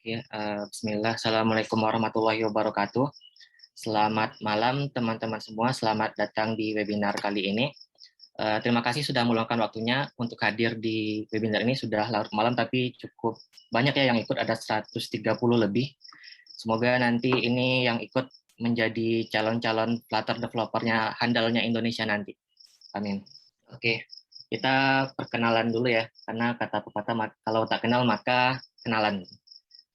Ya, Bismillah. Assalamualaikum warahmatullahi wabarakatuh. Selamat malam teman-teman semua. Selamat datang di webinar kali ini. Terima kasih sudah meluangkan waktunya untuk hadir di webinar ini. Sudah larut malam tapi cukup banyak ya yang ikut, ada 130 lebih. Semoga nanti ini yang ikut menjadi calon-calon Flutter developernya handalnya Indonesia nanti. Amin. Oke, kita perkenalan dulu ya, karena kata pepatah kalau tak kenal maka kenalan.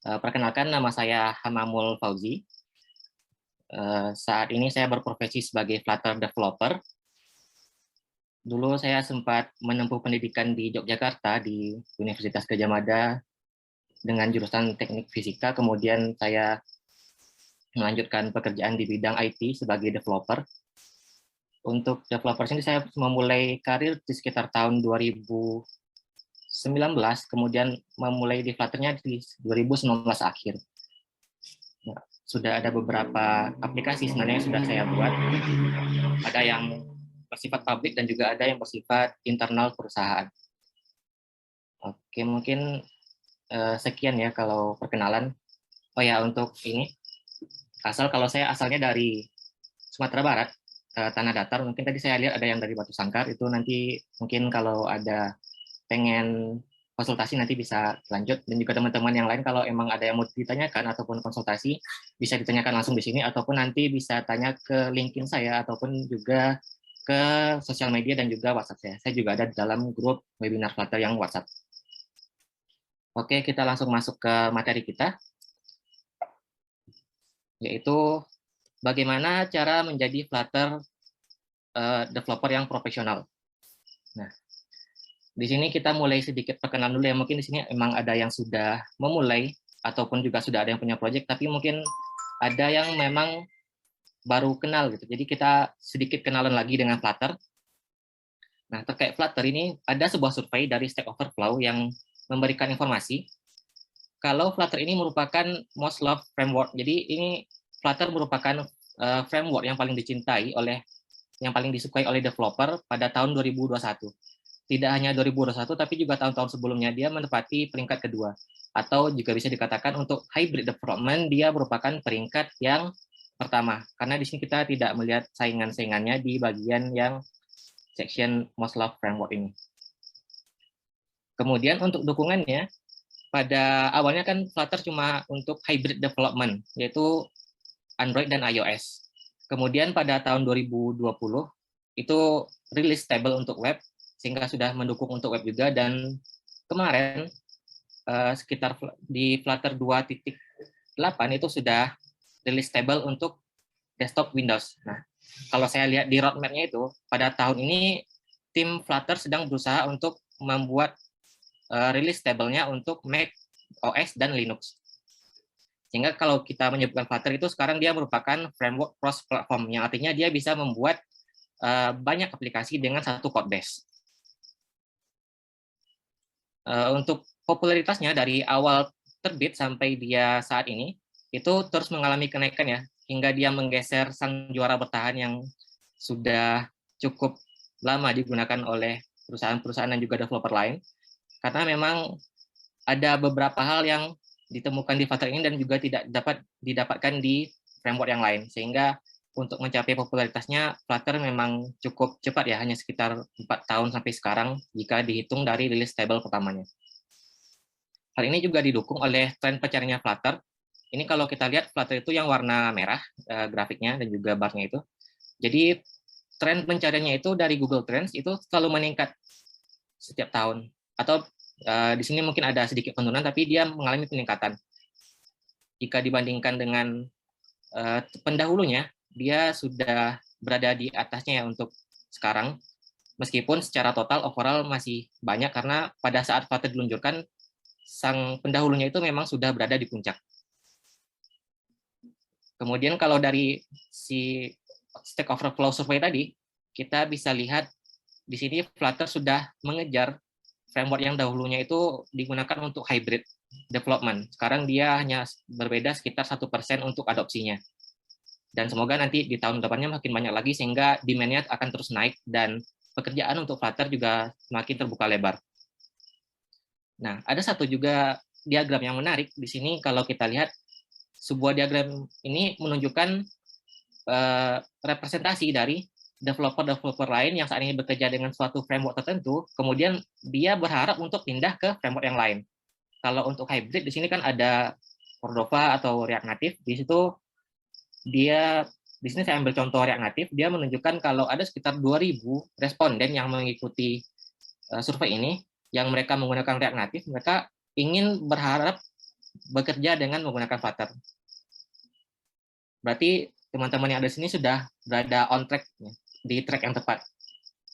Perkenalkan, nama saya Hamamul Fauzi. Saat ini saya berprofesi sebagai Flutter developer. Dulu saya sempat menempuh pendidikan di Yogyakarta di Universitas Gadjah Mada dengan jurusan teknik fisika, kemudian saya melanjutkan pekerjaan di bidang IT sebagai developer. Untuk developer ini saya memulai karir di sekitar tahun 2019, kemudian memulai di Flutter-nya di 2019 akhir. Nah, sudah ada beberapa aplikasi sebenarnya yang sudah saya buat. Ada yang bersifat publik dan juga ada yang bersifat internal perusahaan. Oke, mungkin sekian ya kalau perkenalan. Oh ya, untuk ini, kalau saya asalnya dari Sumatera Barat, tanah datar. Mungkin tadi saya lihat ada yang dari Batu Sangkar, itu nanti mungkin kalau ada pengen konsultasi nanti bisa lanjut, dan juga teman-teman yang lain kalau emang ada yang mau ditanyakan ataupun konsultasi bisa ditanyakan langsung di sini, ataupun nanti bisa tanya ke LinkedIn saya ataupun juga ke sosial media dan juga WhatsApp saya. Saya juga ada di dalam grup webinar Flutter yang WhatsApp. Oke, kita langsung masuk ke materi kita, yaitu bagaimana cara menjadi Flutter developer yang profesional. Nah, di sini kita mulai sedikit perkenalan dulu ya. Mungkin di sini emang ada yang sudah memulai ataupun juga sudah ada yang punya project, tapi mungkin ada yang memang baru kenal gitu. Jadi kita sedikit kenalan lagi dengan Flutter. Nah, terkait Flutter ini ada sebuah survei dari Stack Overflow yang memberikan informasi kalau Flutter ini merupakan most loved framework. Jadi ini Flutter merupakan framework yang paling dicintai yang paling disukai oleh developer pada tahun 2021. Tidak hanya 2021, tapi juga tahun-tahun sebelumnya dia menempati peringkat kedua. Atau juga bisa dikatakan untuk hybrid development, dia merupakan peringkat yang pertama. Karena di sini kita tidak melihat saingan-saingannya di bagian yang section most loved framework ini. Kemudian untuk dukungannya, pada awalnya kan Flutter cuma untuk hybrid development, yaitu Android dan iOS. Kemudian pada tahun 2020, itu rilis stable untuk web, sehingga sudah mendukung untuk web juga, dan kemarin sekitar di Flutter 2.8 itu sudah rilis stable untuk desktop Windows. Nah, kalau saya lihat di roadmap-nya itu, pada tahun ini tim Flutter sedang berusaha untuk membuat rilis stable-nya untuk Mac OS dan Linux. Sehingga kalau kita menyebutkan Flutter itu sekarang dia merupakan framework cross-platform, yang artinya dia bisa membuat banyak aplikasi dengan satu code base. Untuk popularitasnya dari awal terbit sampai dia saat ini itu terus mengalami kenaikan ya, hingga dia menggeser sang juara bertahan yang sudah cukup lama digunakan oleh perusahaan-perusahaan dan juga developer lain, karena memang ada beberapa hal yang ditemukan di Flutter ini dan juga tidak dapat didapatkan di framework yang lain, sehingga untuk mencapai popularitasnya Flutter memang cukup cepat ya, hanya sekitar 4 tahun sampai sekarang jika dihitung dari rilis stable pertamanya. Hal ini juga didukung oleh tren pencariannya Flutter. Ini kalau kita lihat Flutter itu yang warna merah grafiknya dan juga barnya itu. Jadi tren pencariannya itu dari Google Trends itu selalu meningkat setiap tahun. Atau di sini mungkin ada sedikit penurunan, tapi dia mengalami peningkatan. Jika dibandingkan dengan pendahulunya, dia sudah berada di atasnya ya untuk sekarang. Meskipun secara total overall masih banyak, karena pada saat Flutter diluncurkan, sang pendahulunya itu memang sudah berada di puncak. Kemudian kalau dari si Stack Overflow survey tadi, kita bisa lihat di sini Flutter sudah mengejar framework yang dahulunya itu digunakan untuk hybrid development. Sekarang dia hanya berbeda sekitar 1% untuk adopsinya. Dan semoga nanti di tahun depannya makin banyak lagi, sehingga demand-nya akan terus naik dan pekerjaan untuk Flutter juga semakin terbuka lebar. Nah, ada satu juga diagram yang menarik di sini. Kalau kita lihat sebuah diagram ini menunjukkan representasi dari developer-developer lain yang saat ini bekerja dengan suatu framework tertentu, kemudian dia berharap untuk pindah ke framework yang lain. Kalau untuk hybrid di sini kan ada Cordova atau React Native. Di sini saya ambil contoh React Native, dia menunjukkan kalau ada sekitar 2.000 responden yang mengikuti survei ini, yang mereka menggunakan React Native, mereka ingin berharap bekerja dengan menggunakan Flutter. Berarti teman-teman yang ada di sini sudah berada on track, di track yang tepat.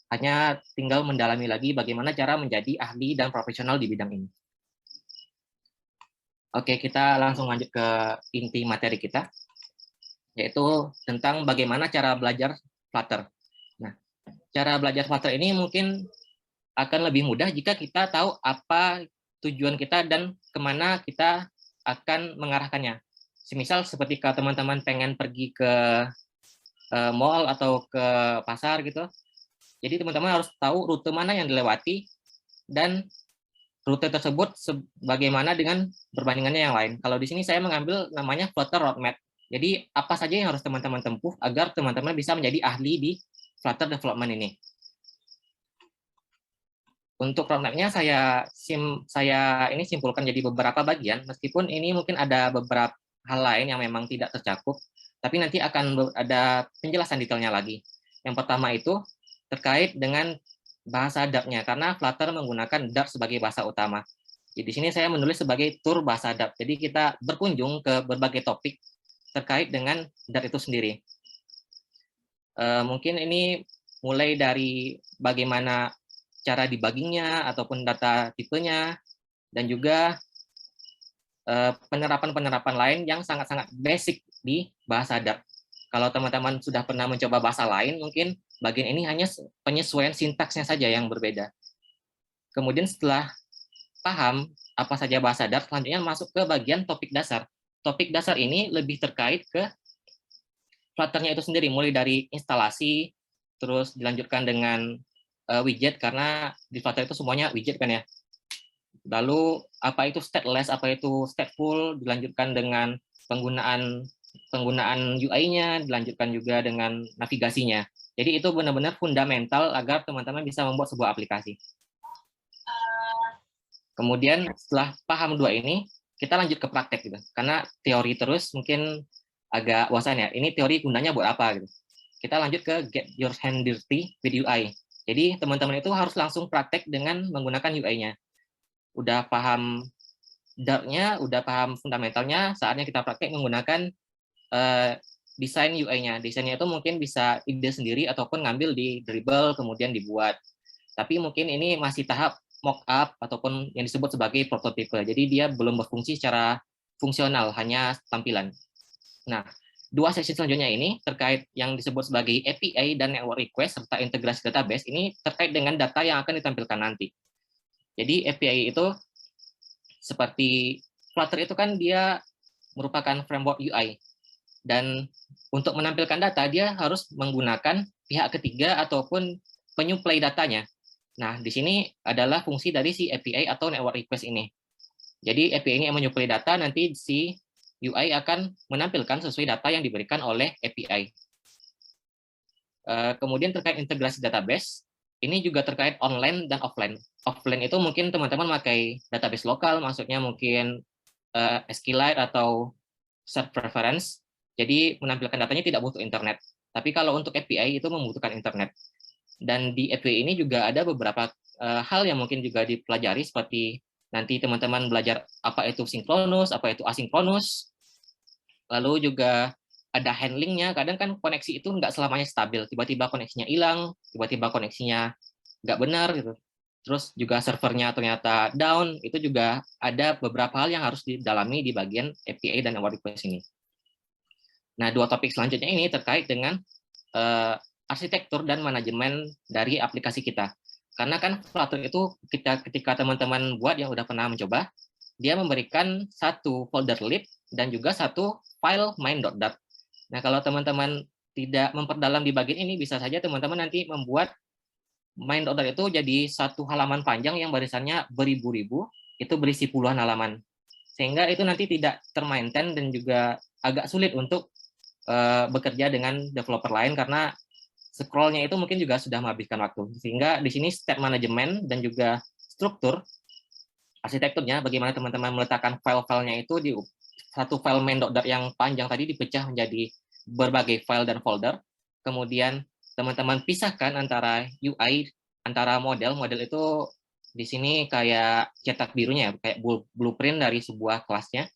Hanya tinggal mendalami lagi bagaimana cara menjadi ahli dan profesional di bidang ini. Oke, kita langsung lanjut ke inti materi kita, yaitu tentang bagaimana cara belajar Flutter. Nah, cara belajar Flutter ini mungkin akan lebih mudah jika kita tahu apa tujuan kita dan kemana kita akan mengarahkannya. Semisal seperti kalau teman-teman pengen pergi ke mall atau ke pasar gitu, jadi teman-teman harus tahu rute mana yang dilewati dan rute tersebut bagaimana dengan perbandingannya yang lain. Kalau di sini saya mengambil namanya Flutter Roadmap. Jadi apa saja yang harus teman-teman tempuh agar teman-teman bisa menjadi ahli di Flutter development ini. Untuk roadmap-nya saya ini simpulkan jadi beberapa bagian, meskipun ini mungkin ada beberapa hal lain yang memang tidak tercakup, tapi nanti akan ada penjelasan detailnya lagi. Yang pertama itu terkait dengan bahasa Dart-nya, karena Flutter menggunakan Dart sebagai bahasa utama. Jadi di sini saya menulis sebagai tour bahasa Dart. Jadi kita berkunjung ke berbagai topik terkait dengan Dart itu sendiri. Mungkin ini mulai dari bagaimana cara debugging-nya ataupun data tipenya, dan juga penerapan-penerapan lain yang sangat-sangat basic di bahasa Dart. Kalau teman-teman sudah pernah mencoba bahasa lain, mungkin bagian ini hanya penyesuaian sintaksnya saja yang berbeda. Kemudian setelah paham apa saja bahasa Dart, selanjutnya masuk ke bagian topik dasar. Topik dasar ini lebih terkait ke Flutter-nya itu sendiri, mulai dari instalasi, terus dilanjutkan dengan widget, karena di Flutter itu semuanya widget kan ya. Lalu apa itu stateless, apa itu stateful, dilanjutkan dengan penggunaan UI-nya, dilanjutkan juga dengan navigasinya. Jadi itu benar-benar fundamental agar teman-teman bisa membuat sebuah aplikasi. Kemudian setelah paham dua ini, kita lanjut ke praktek gitu. Karena teori terus mungkin agak bosan ya. Ini teori gunanya buat apa gitu. Kita lanjut ke get your hand dirty with UI. Jadi teman-teman itu harus langsung praktek dengan menggunakan UI-nya. Udah paham Dart-nya, udah paham fundamentalnya, saatnya kita praktek menggunakan desain UI-nya. Desainnya itu mungkin bisa ide sendiri ataupun ngambil di Dribble kemudian dibuat. Tapi mungkin ini masih tahap mock-up ataupun yang disebut sebagai prototipe. Jadi dia belum berfungsi secara fungsional, hanya tampilan. Nah, dua sesi selanjutnya ini terkait yang disebut sebagai API dan network request serta integrasi database, ini terkait dengan data yang akan ditampilkan nanti. Jadi API itu seperti Flutter itu kan dia merupakan framework UI, dan untuk menampilkan data dia harus menggunakan pihak ketiga ataupun penyuplai datanya. Nah, di sini adalah fungsi dari si API atau network request ini. Jadi API ini yang menyuplai data, nanti si UI akan menampilkan sesuai data yang diberikan oleh API. Kemudian terkait integrasi database, ini juga terkait online dan offline. Offline itu mungkin teman-teman pakai database lokal, maksudnya mungkin SQLite atau Search Preference. Jadi menampilkan datanya tidak butuh internet. Tapi kalau untuk API itu membutuhkan internet. Dan di API ini juga ada beberapa hal yang mungkin juga dipelajari, seperti nanti teman-teman belajar apa itu sinkronus, apa itu asinkronus. Lalu juga ada handlingnya. Kadang kan koneksi itu nggak selamanya stabil. Tiba-tiba koneksinya hilang, tiba-tiba koneksinya nggak benar gitu. Terus juga servernya ternyata down. Itu juga ada beberapa hal yang harus didalami di bagian API dan network request ini. Nah, dua topik selanjutnya ini terkait dengan arsitektur dan manajemen dari aplikasi kita. Karena kan Flutter itu ketika teman-teman buat yang udah pernah mencoba, dia memberikan satu folder lib dan juga satu file main.dart. Nah, kalau teman-teman tidak memperdalam di bagian ini, bisa saja teman-teman nanti membuat main.dart itu jadi satu halaman panjang yang barisannya beribu-ribu, itu berisi puluhan halaman. sehingga itu nanti tidak termaintain dan juga agak sulit untuk bekerja dengan developer lain karena scrollnya itu mungkin juga sudah menghabiskan waktu. Sehingga di sini state management dan juga struktur arsitekturnya, bagaimana teman-teman meletakkan file-filenya itu di satu file main.dart yang panjang tadi dipecah menjadi berbagai file dan folder. Kemudian teman-teman pisahkan antara UI, antara model itu di sini kayak cetak birunya, kayak blueprint dari sebuah kelasnya.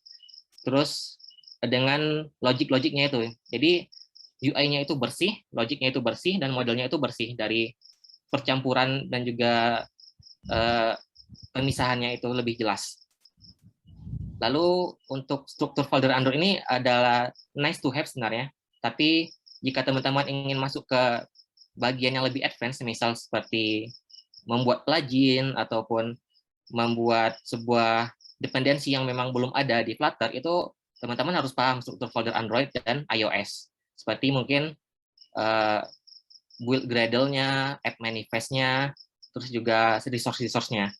Terus dengan logik-logiknya itu. Jadi UI-nya itu bersih, logiknya itu bersih, dan modelnya itu bersih dari percampuran dan juga pemisahannya itu lebih jelas. Lalu untuk struktur folder Android ini adalah nice to have sebenarnya, tapi jika teman-teman ingin masuk ke bagian yang lebih advance, misal seperti membuat plugin ataupun membuat sebuah dependensi yang memang belum ada di Flutter, itu teman-teman harus paham struktur folder Android dan iOS. Seperti mungkin build Gradle-nya, app manifest-nya, terus juga resource-nya.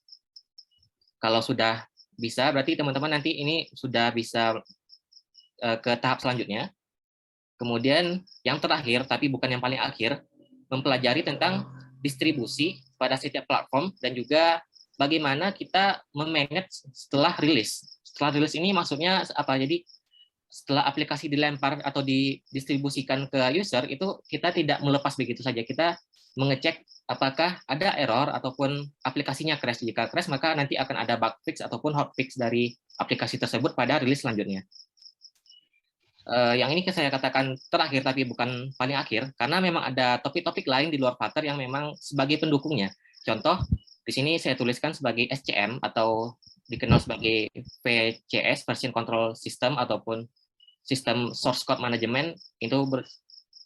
Kalau sudah bisa, berarti teman-teman nanti ini sudah bisa ke tahap selanjutnya. Kemudian yang terakhir, tapi bukan yang paling akhir, mempelajari tentang distribusi pada setiap platform dan juga bagaimana kita memanage setelah rilis. Setelah rilis ini maksudnya apa? Jadi setelah aplikasi dilempar atau didistribusikan ke user, itu kita tidak melepas begitu saja. Kita mengecek apakah ada error ataupun aplikasinya crash. Jika crash, maka nanti akan ada bug fix ataupun hotfix dari aplikasi tersebut pada rilis selanjutnya. Yang ini saya katakan terakhir tapi bukan paling akhir, karena memang ada topik-topik lain di luar Flutter yang memang sebagai pendukungnya. Contoh, di sini saya tuliskan sebagai SCM atau dikenal sebagai VCS, Version Control System, ataupun sistem source code management, itu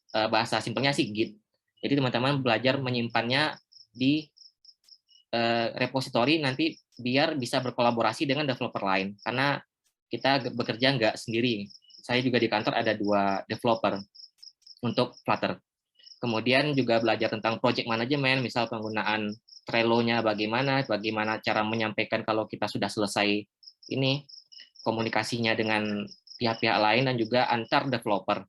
bahasa simpelnya sih Git. Jadi teman-teman belajar menyimpannya di repository nanti biar bisa berkolaborasi dengan developer lain, karena kita bekerja nggak sendiri. Saya juga di kantor ada 2 developer untuk Flutter. Kemudian juga belajar tentang project management, misal penggunaan Trello-nya bagaimana cara menyampaikan kalau kita sudah selesai ini, komunikasinya dengan pihak-pihak lain dan juga antar developer.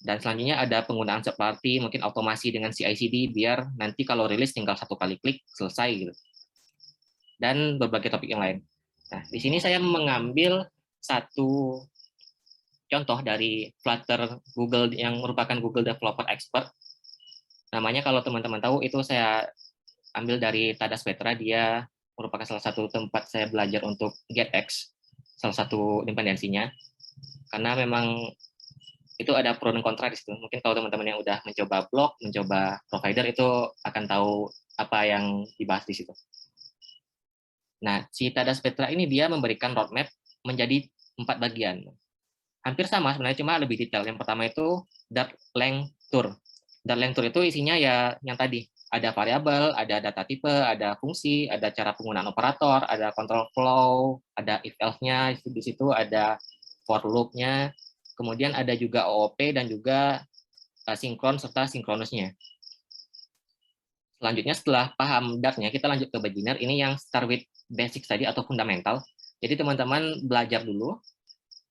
Dan selanjutnya ada penggunaan third party, mungkin otomasi dengan CI/CD biar nanti kalau rilis tinggal 1 kali klik selesai gitu. Dan berbagai topik yang lain. Nah, di sini saya mengambil satu contoh dari Flutter Google yang merupakan Google Developer Expert. Namanya kalau teman-teman tahu itu saya ambil dari Tadas Petra, dia merupakan salah satu tempat saya belajar untuk GetX, salah satu dependensinya. Karena memang itu ada pro dan kontra di situ. Mungkin kalau teman-teman yang udah mencoba blog, mencoba provider, itu akan tahu apa yang dibahas di situ. Nah, si Tadas Petra ini dia memberikan roadmap menjadi 4 bagian. Hampir sama sebenarnya, cuma lebih detail. Yang pertama itu Dart Length Tour. Dart Length Tour itu isinya ya yang tadi, ada variabel, ada data tipe, ada fungsi, ada cara penggunaan operator, ada control flow, ada if else-nya, di situ ada for loop-nya, kemudian ada juga OOP dan juga sinkron serta sinkronusnya. Selanjutnya setelah paham Dart-nya, kita lanjut ke beginner. Ini yang start with basics tadi atau fundamental. Jadi teman-teman belajar dulu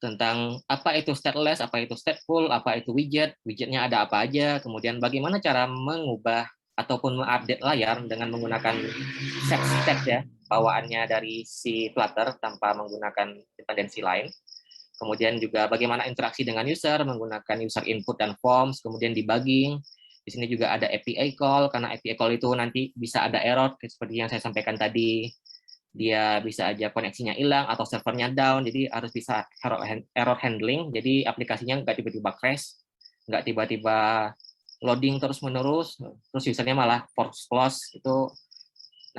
tentang apa itu stateless, apa itu stateful, apa itu widget, widgetnya ada apa aja, kemudian bagaimana cara mengubah ataupun mengupdate layar dengan menggunakan set step ya, bawaannya dari si Flutter tanpa menggunakan dependensi lain. Kemudian juga bagaimana interaksi dengan user menggunakan user input dan forms, kemudian debugging. Di sini juga ada API call, karena API call itu nanti bisa ada error seperti yang saya sampaikan tadi. Dia bisa aja koneksinya hilang atau servernya down, jadi harus bisa error handling, jadi aplikasinya nggak tiba-tiba crash, nggak tiba-tiba loading terus-menerus, terus usernya malah force close, itu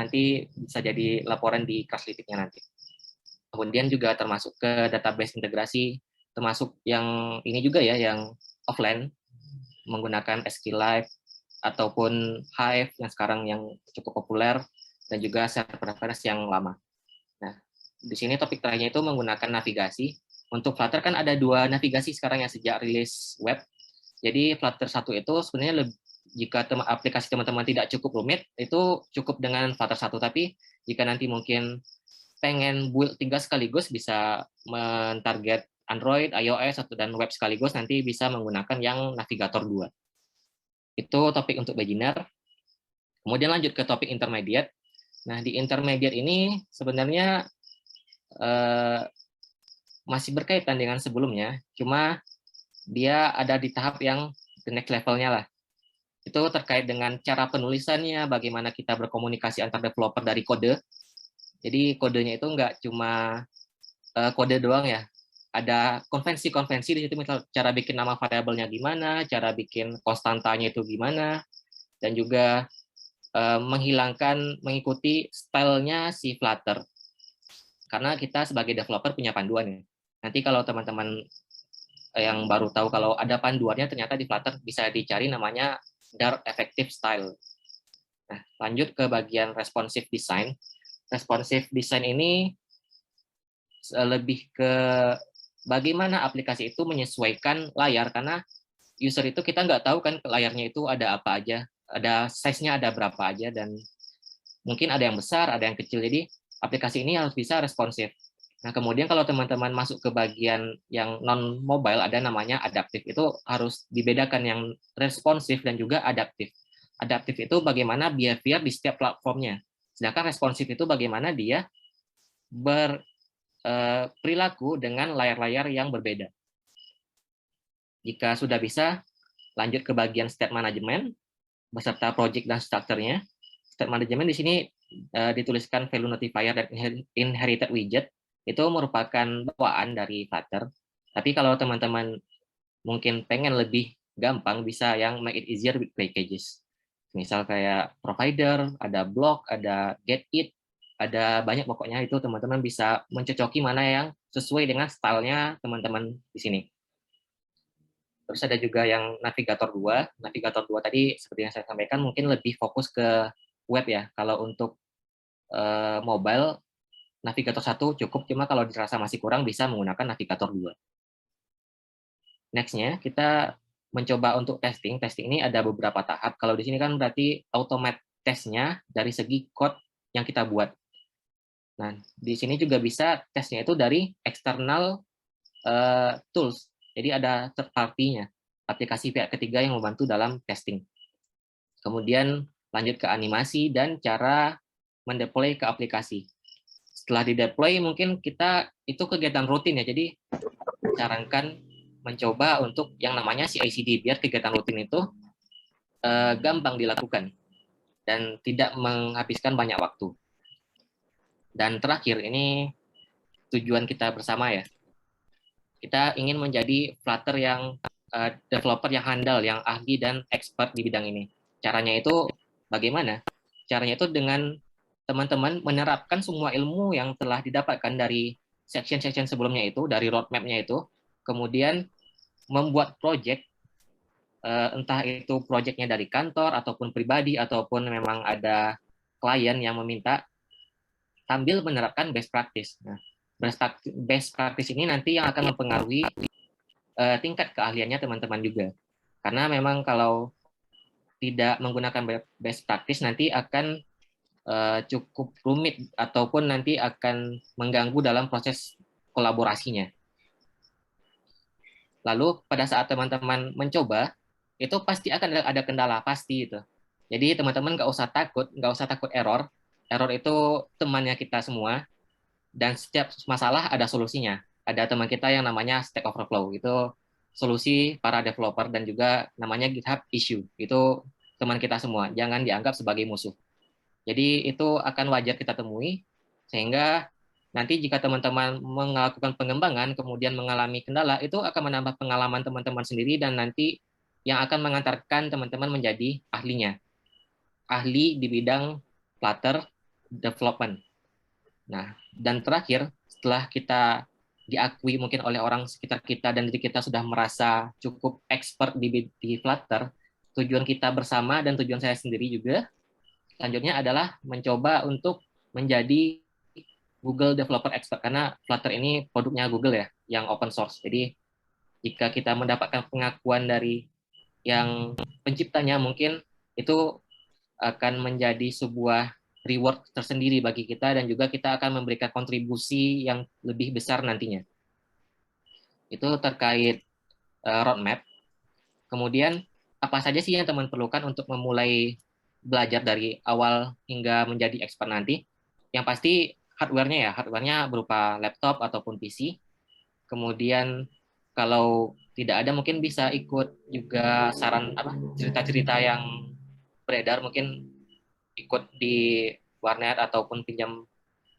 nanti bisa jadi laporan di Crashlytics-nya nanti. Kemudian juga termasuk ke database integrasi, termasuk yang ini juga ya, yang offline, menggunakan SQLite ataupun Hive yang sekarang yang cukup populer, dan juga server-server yang lama. Nah, di sini topik terakhirnya itu menggunakan navigasi. Untuk Flutter kan ada 2 navigasi sekarang yang sejak rilis web. Jadi Flutter 1 itu sebenarnya jika aplikasi teman-teman tidak cukup rumit, itu cukup dengan Flutter 1. Tapi jika nanti mungkin pengen build 3 sekaligus, bisa mentarget Android, iOS, dan web sekaligus, nanti bisa menggunakan yang Navigator 2. Itu topik untuk beginner. Kemudian lanjut ke topik intermediate. Nah, di intermediate ini sebenarnya masih berkaitan dengan sebelumnya, cuma dia ada di tahap yang the next level-nya lah. Itu terkait dengan cara penulisannya, bagaimana kita berkomunikasi antar developer dari kode. Jadi kodenya itu nggak cuma kode doang ya, ada konvensi-konvensi di situ, misal cara bikin nama variabelnya gimana, cara bikin konstantanya itu gimana, dan juga mengikuti stylenya si Flutter. Karena kita sebagai developer punya panduan ya. Nanti kalau teman-teman yang baru tahu kalau ada panduannya, ternyata di Flutter bisa dicari namanya Dart Effective Style. Nah, lanjut ke bagian responsive design. Responsive design ini lebih ke bagaimana aplikasi itu menyesuaikan layar, karena user itu kita nggak tahu kan layarnya itu ada apa aja, ada size-nya ada berapa aja, dan mungkin ada yang besar, ada yang kecil. Jadi aplikasi ini harus bisa responsif. Nah, kemudian kalau teman-teman masuk ke bagian yang non-mobile, ada namanya adaptif. Itu harus dibedakan yang responsif dan juga adaptif. Adaptif itu bagaimana behavior di setiap platformnya. Sedangkan responsif itu bagaimana dia berperilaku dengan layar-layar yang berbeda. Jika sudah bisa, lanjut ke bagian state management beserta project dan strukturnya. State management di sini dituliskan value notifier dan inherited widget. Itu merupakan bawaan dari Flutter. Tapi kalau teman-teman mungkin pengen lebih gampang, bisa yang make it easier with packages. Misal kayak provider, ada block, ada get it, ada banyak, pokoknya itu teman-teman bisa mencocoki mana yang sesuai dengan stylenya teman-teman di sini. Terus ada juga yang Navigator 2. Navigator 2 tadi seperti yang saya sampaikan mungkin lebih fokus ke web ya. Kalau untuk mobile, Navigator 1 cukup, cuma kalau dirasa masih kurang bisa menggunakan Navigator 2. Next-nya kita mencoba untuk testing. Testing ini ada beberapa tahap. Kalau di sini kan berarti automate testnya dari segi code yang kita buat. Nah, di sini juga bisa tesnya itu dari external tools. Jadi ada third party-nya, aplikasi pihak ketiga yang membantu dalam testing. Kemudian lanjut ke animasi dan cara mendeploy ke aplikasi. Setelah di-deploy, mungkin kita itu kegiatan rutin ya, jadi sarankan mencoba untuk yang namanya CI/CD, biar kegiatan rutin itu gampang dilakukan dan tidak menghabiskan banyak waktu. Dan terakhir, ini tujuan kita bersama ya. Kita ingin menjadi Flutter yang developer yang handal, yang ahli dan expert di bidang ini. Caranya itu bagaimana? Caranya itu dengan teman-teman menerapkan semua ilmu yang telah didapatkan dari section-section sebelumnya itu, dari roadmap-nya itu, kemudian membuat project, entah itu project-nya dari kantor, ataupun pribadi, ataupun memang ada klien yang meminta, sambil menerapkan best practice. Nah, best practice ini nanti yang akan mempengaruhi tingkat keahliannya teman-teman juga. Karena memang kalau tidak menggunakan best practice nanti akan cukup rumit ataupun nanti akan mengganggu dalam proses kolaborasinya. Lalu pada saat teman-teman mencoba, itu pasti akan ada kendala, pasti itu. Jadi teman-teman nggak usah takut error. Error itu temannya kita semua, dan setiap masalah ada solusinya. Ada teman kita yang namanya Stack Overflow, itu solusi para developer, dan juga namanya GitHub issue, itu teman kita semua, jangan dianggap sebagai musuh. Jadi itu akan wajar kita temui, sehingga nanti jika teman-teman melakukan pengembangan, kemudian mengalami kendala, itu akan menambah pengalaman teman-teman sendiri, dan nanti yang akan mengantarkan teman-teman menjadi ahlinya. Ahli di bidang Flutter development. Nah, dan terakhir, setelah kita diakui mungkin oleh orang sekitar kita dan diri kita sudah merasa cukup expert di Flutter, tujuan kita bersama dan tujuan saya sendiri juga selanjutnya adalah mencoba untuk menjadi Google Developer Expert, karena Flutter ini produknya Google ya, yang open source. Jadi jika kita mendapatkan pengakuan dari yang penciptanya, mungkin itu akan menjadi sebuah reward tersendiri bagi kita dan juga kita akan memberikan kontribusi yang lebih besar nantinya. Itu terkait roadmap. Kemudian apa saja sih yang teman perlukan untuk memulai belajar dari awal hingga menjadi expert nanti? Yang pasti hardware-nya ya, hardware-nya berupa laptop ataupun PC. Kemudian kalau tidak ada mungkin bisa ikut juga saran apa cerita-cerita yang beredar, mungkin ikut di warnet ataupun pinjam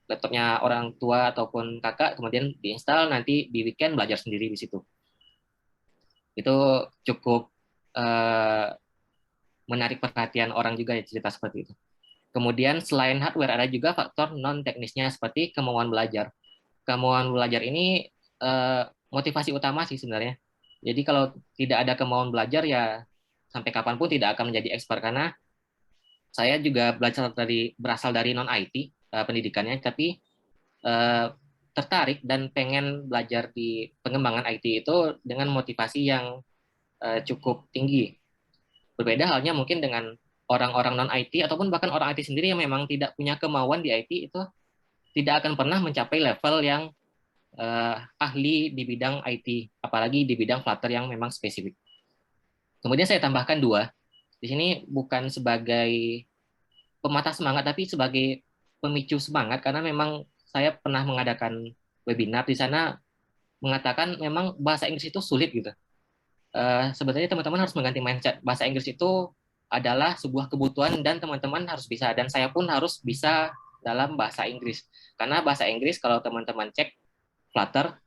laptopnya orang tua ataupun kakak, kemudian diinstal, nanti di weekend belajar sendiri di situ. Itu cukup eh, menarik perhatian orang juga ya, cerita seperti itu. Kemudian selain hardware ada juga faktor non teknisnya seperti kemauan belajar. Kemauan belajar ini motivasi utama sih sebenarnya. Jadi kalau tidak ada kemauan belajar ya sampai kapanpun tidak akan menjadi expert, karena saya juga berasal dari non IT pendidikannya, tapi eh, tertarik dan pengen belajar di pengembangan IT itu dengan motivasi yang cukup tinggi. Berbeda halnya mungkin dengan orang-orang non IT ataupun bahkan orang IT sendiri yang memang tidak punya kemauan di IT, itu tidak akan pernah mencapai level yang ahli di bidang IT, apalagi di bidang Flutter yang memang spesifik. Kemudian saya tambahkan dua, di sini bukan sebagai pematah semangat, tapi sebagai pemicu semangat, karena memang saya pernah mengadakan webinar di sana mengatakan memang bahasa Inggris itu sulit gitu. Sebenarnya teman-teman harus mengganti mindset. Bahasa Inggris itu adalah sebuah kebutuhan dan teman-teman harus bisa, dan saya pun harus bisa dalam bahasa Inggris. Karena bahasa Inggris kalau teman-teman cek Flutter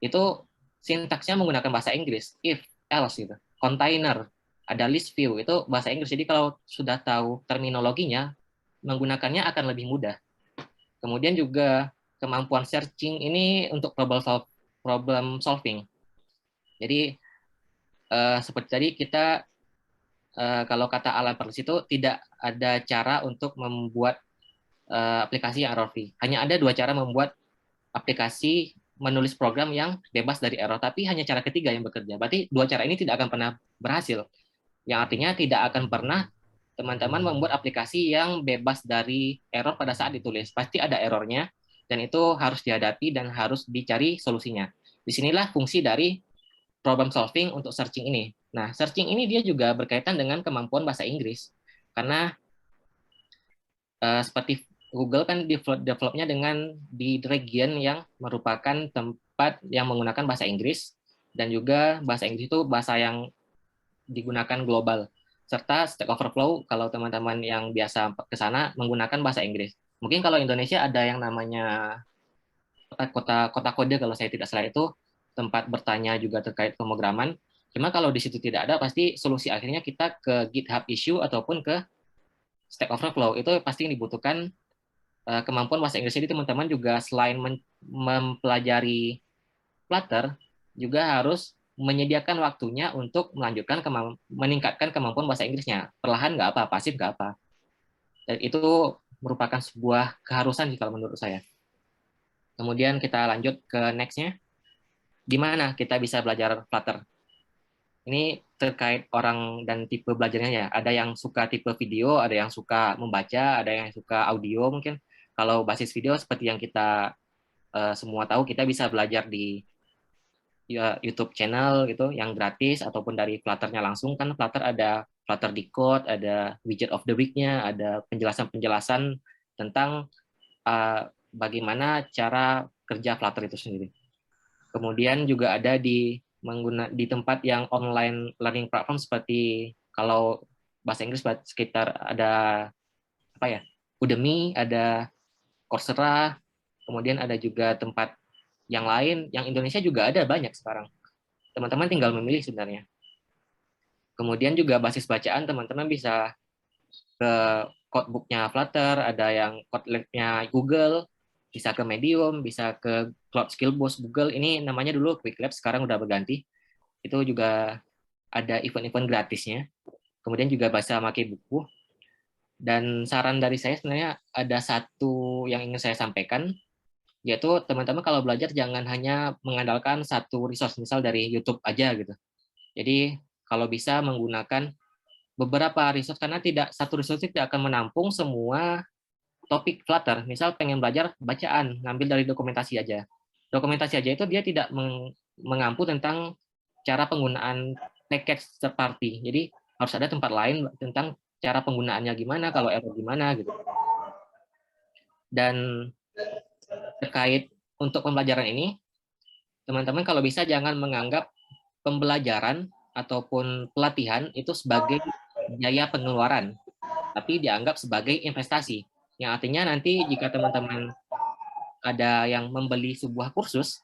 itu sintaksnya menggunakan bahasa Inggris, if, else gitu. Container, ada list view itu bahasa Inggris. Jadi kalau sudah tahu terminologinya, menggunakannya akan lebih mudah. Kemudian juga kemampuan searching ini untuk problem solving. Jadi seperti tadi kita kalau kata Alan Perlis itu tidak ada cara untuk membuat aplikasi yang error free. Hanya ada dua cara membuat aplikasi menulis program yang bebas dari error, tapi hanya cara ketiga yang bekerja. Berarti dua cara ini tidak akan pernah berhasil. Yang artinya tidak akan pernah teman-teman membuat aplikasi yang bebas dari error pada saat ditulis. Pasti ada errornya, dan itu harus dihadapi dan harus dicari solusinya. Disinilah fungsi dari problem solving untuk searching ini. Nah, searching ini dia juga berkaitan dengan kemampuan bahasa Inggris. Karena seperti Google kan developnya dengan di region yang merupakan tempat yang menggunakan bahasa Inggris, dan juga bahasa Inggris itu bahasa yang digunakan global. Serta Stack Overflow, kalau teman-teman yang biasa ke sana menggunakan bahasa Inggris. Mungkin kalau Indonesia ada yang namanya kota kode, kalau saya tidak salah, itu tempat bertanya juga terkait pemrograman. Cuma kalau di situ tidak ada, pasti solusi akhirnya kita ke GitHub issue ataupun ke Stack Overflow. Itu pasti dibutuhkan kemampuan bahasa Inggris. Jadi teman-teman juga selain mempelajari Flutter, juga harus menyediakan waktunya untuk melanjutkan meningkatkan kemampuan bahasa Inggrisnya. Perlahan nggak apa, pasif nggak apa. Dan itu merupakan sebuah keharusan kalau menurut saya. Kemudian kita lanjut ke next-nya. Di mana kita bisa belajar Flutter? Ini terkait orang dan tipe belajarnya ya. Ada yang suka tipe video, ada yang suka membaca, ada yang suka audio mungkin. Kalau basis video seperti yang kita semua tahu, kita bisa belajar di YouTube channel gitu yang gratis ataupun dari Flutter-nya langsung. Kan Flutter ada Flutter Decode, ada widget of the week-nya, ada penjelasan-penjelasan tentang bagaimana cara kerja Flutter itu sendiri. Kemudian juga ada di tempat yang online learning platform, seperti kalau bahasa Inggris sekitar ada apa ya, Udemy, ada Coursera, kemudian ada juga tempat yang lain, yang Indonesia juga ada banyak sekarang. Teman-teman tinggal memilih sebenarnya. Kemudian juga basis bacaan, teman-teman bisa ke codebook-nya Flutter, ada yang Kotlab-nya Google, bisa ke Medium, bisa ke Cloud Skill Boost Google. Ini namanya dulu Quick Lab, sekarang udah berganti. Itu juga ada event-event gratisnya. Kemudian juga bisa pakai buku. Dan saran dari saya sebenarnya ada satu yang ingin saya sampaikan, yaitu teman-teman kalau belajar jangan hanya mengandalkan satu resource, misal dari YouTube aja gitu. Jadi kalau bisa menggunakan beberapa resource, karena tidak satu resource tidak akan menampung semua topik Flutter, misal pengen belajar bacaan, ngambil dari dokumentasi aja. Dokumentasi aja itu dia tidak mengampu tentang cara penggunaan package third party. Jadi harus ada tempat lain tentang cara penggunaannya gimana, kalau error gimana gitu. Dan terkait untuk pembelajaran ini, teman-teman kalau bisa jangan menganggap pembelajaran ataupun pelatihan itu sebagai biaya pengeluaran, tapi dianggap sebagai investasi. Yang artinya nanti jika teman-teman ada yang membeli sebuah kursus,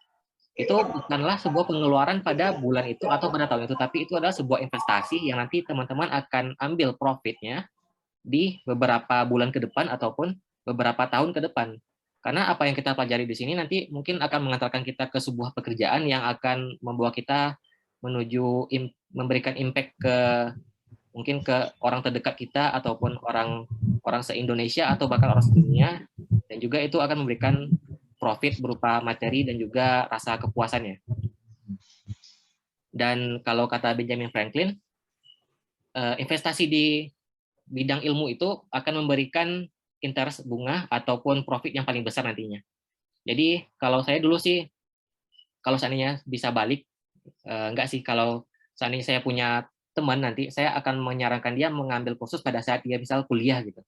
itu bukanlah sebuah pengeluaran pada bulan itu atau pada tahun itu, tapi itu adalah sebuah investasi yang nanti teman-teman akan ambil profitnya di beberapa bulan ke depan ataupun beberapa tahun ke depan. Karena apa yang kita pelajari di sini nanti mungkin akan mengantarkan kita ke sebuah pekerjaan yang akan membawa kita menuju memberikan impact ke mungkin ke orang terdekat kita ataupun orang se-Indonesia atau bahkan orang sedunia, dan juga itu akan memberikan profit berupa materi dan juga rasa kepuasannya. Dan kalau kata Benjamin Franklin, investasi di bidang ilmu itu akan memberikan interest bunga ataupun profit yang paling besar nantinya. Jadi kalau saya dulu sih, kalau seandainya bisa balik, enggak sih, kalau seandainya saya punya teman nanti, saya akan menyarankan dia mengambil kursus pada saat dia misal kuliah gitu.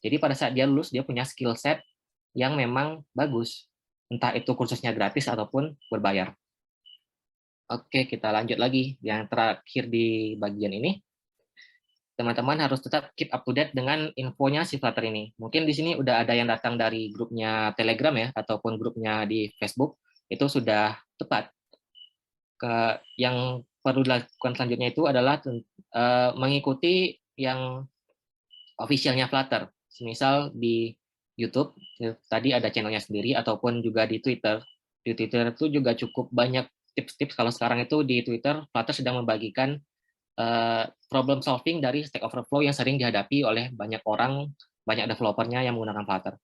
Jadi pada saat dia lulus, dia punya skill set yang memang bagus. Entah itu kursusnya gratis ataupun berbayar. Oke, kita lanjut lagi. Yang terakhir di bagian ini, teman-teman harus tetap keep up to date dengan infonya si Flutter ini. Mungkin di sini udah ada yang datang dari grupnya Telegram ya, ataupun grupnya di Facebook, itu sudah tepat. Yang perlu dilakukan selanjutnya itu adalah mengikuti yang officialnya Flutter. Misal di YouTube, tadi ada channelnya sendiri, ataupun juga di Twitter. Di Twitter itu juga cukup banyak tips-tips. Kalau sekarang itu di Twitter, Flutter sedang membagikan problem solving dari Stack Overflow yang sering dihadapi oleh banyak orang, banyak developernya yang menggunakan Flutter.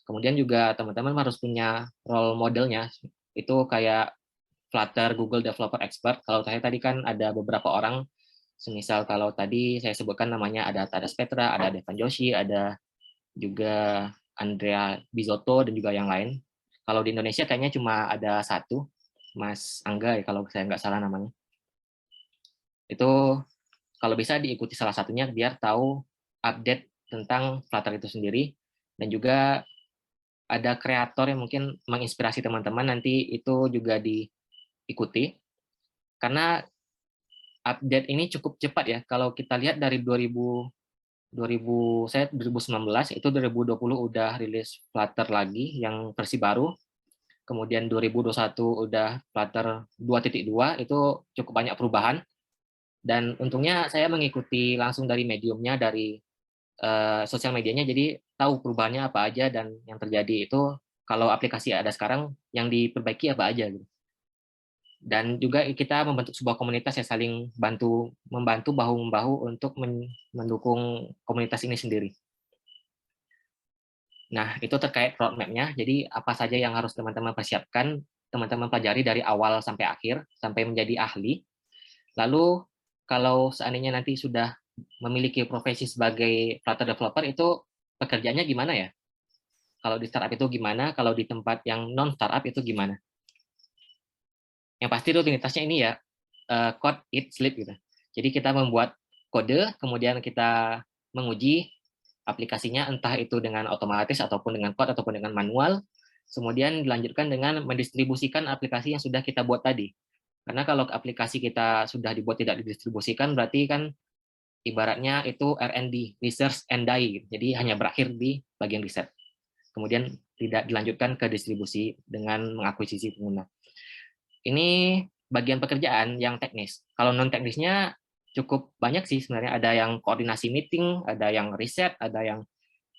Kemudian juga teman-teman harus punya role modelnya, itu kayak Flutter Google Developer Expert. Kalau saya tadi kan ada beberapa orang, semisal kalau tadi saya sebutkan namanya ada Tadas Petra, ada Devan Joshi, ada juga Andrea Bizotto, dan juga yang lain. Kalau di Indonesia kayaknya cuma ada satu, Mas Angga ya kalau saya nggak salah namanya. Itu kalau bisa diikuti salah satunya biar tahu update tentang Flutter itu sendiri, dan juga ada kreator yang mungkin menginspirasi teman-teman, nanti itu juga diikuti karena update ini cukup cepat ya. Kalau kita lihat dari 2019 itu 2020 udah rilis Flutter lagi yang versi baru. Kemudian 2021 udah Flutter 2.2, itu cukup banyak perubahan. Dan untungnya saya mengikuti langsung dari mediumnya, dari sosial medianya, jadi tahu perubahannya apa aja dan yang terjadi itu kalau aplikasi ada sekarang yang diperbaiki apa aja gitu. Dan juga kita membentuk sebuah komunitas yang saling membantu bahu-membahu untuk mendukung komunitas ini sendiri. Nah, itu terkait roadmap-nya. Jadi apa saja yang harus teman-teman persiapkan, teman-teman pelajari dari awal sampai akhir, sampai menjadi ahli. Lalu kalau seandainya nanti sudah memiliki profesi sebagai Flutter developer, itu pekerjaannya gimana ya? Kalau di startup itu gimana? Kalau di tempat yang non startup itu gimana? Yang pasti rutinitasnya ini ya, code, eat, sleep gitu. Jadi kita membuat kode, kemudian kita menguji aplikasinya, entah itu dengan otomatis ataupun dengan code ataupun dengan manual. Kemudian dilanjutkan dengan mendistribusikan aplikasi yang sudah kita buat tadi. Karena kalau aplikasi kita sudah dibuat tidak didistribusikan, berarti kan ibaratnya itu R&D, research and die, jadi hanya berakhir di bagian riset. Kemudian tidak dilanjutkan ke distribusi dengan mengakuisisi pengguna. Ini bagian pekerjaan yang teknis. Kalau non teknisnya cukup banyak sih sebenarnya. Ada yang koordinasi meeting, ada yang riset, ada yang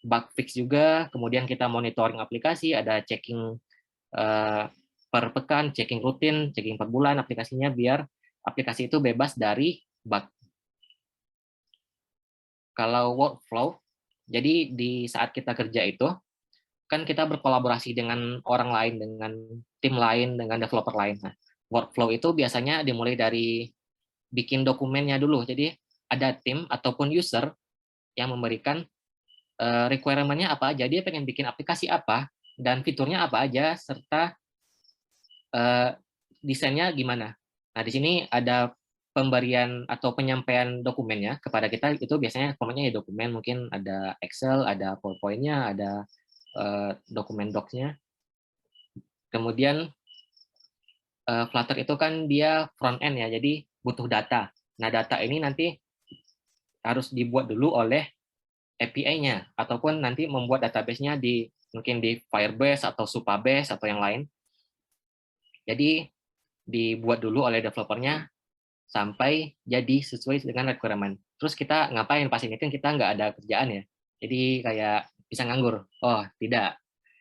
bug fix juga. Kemudian kita monitoring aplikasi, ada checking per pekan, checking rutin, checking per bulan aplikasinya biar aplikasi itu bebas dari bug. Kalau workflow, jadi di saat kita kerja itu, kan kita berkolaborasi dengan orang lain, dengan tim lain, dengan developer lain. Nah, workflow itu biasanya dimulai dari bikin dokumennya dulu. Jadi ada tim ataupun user yang memberikan requirement-nya apa aja, dia pengen bikin aplikasi apa, dan fiturnya apa aja, serta desainnya gimana. Nah, di sini ada pemberian atau penyampaian dokumennya kepada kita, itu biasanya formatnya ya dokumen, mungkin ada Excel, ada PowerPoint-nya, ada dokumen docs-nya. Kemudian Flutter itu kan dia front end ya, jadi butuh data. Nah, data ini nanti harus dibuat dulu oleh API-nya, ataupun nanti membuat database-nya mungkin di Firebase atau Supabase atau yang lain. Jadi dibuat dulu oleh developernya sampai jadi sesuai dengan requirement. Terus kita ngapain pas ini, kan kita nggak ada kerjaan ya. Jadi kayak bisa nganggur. Oh, tidak.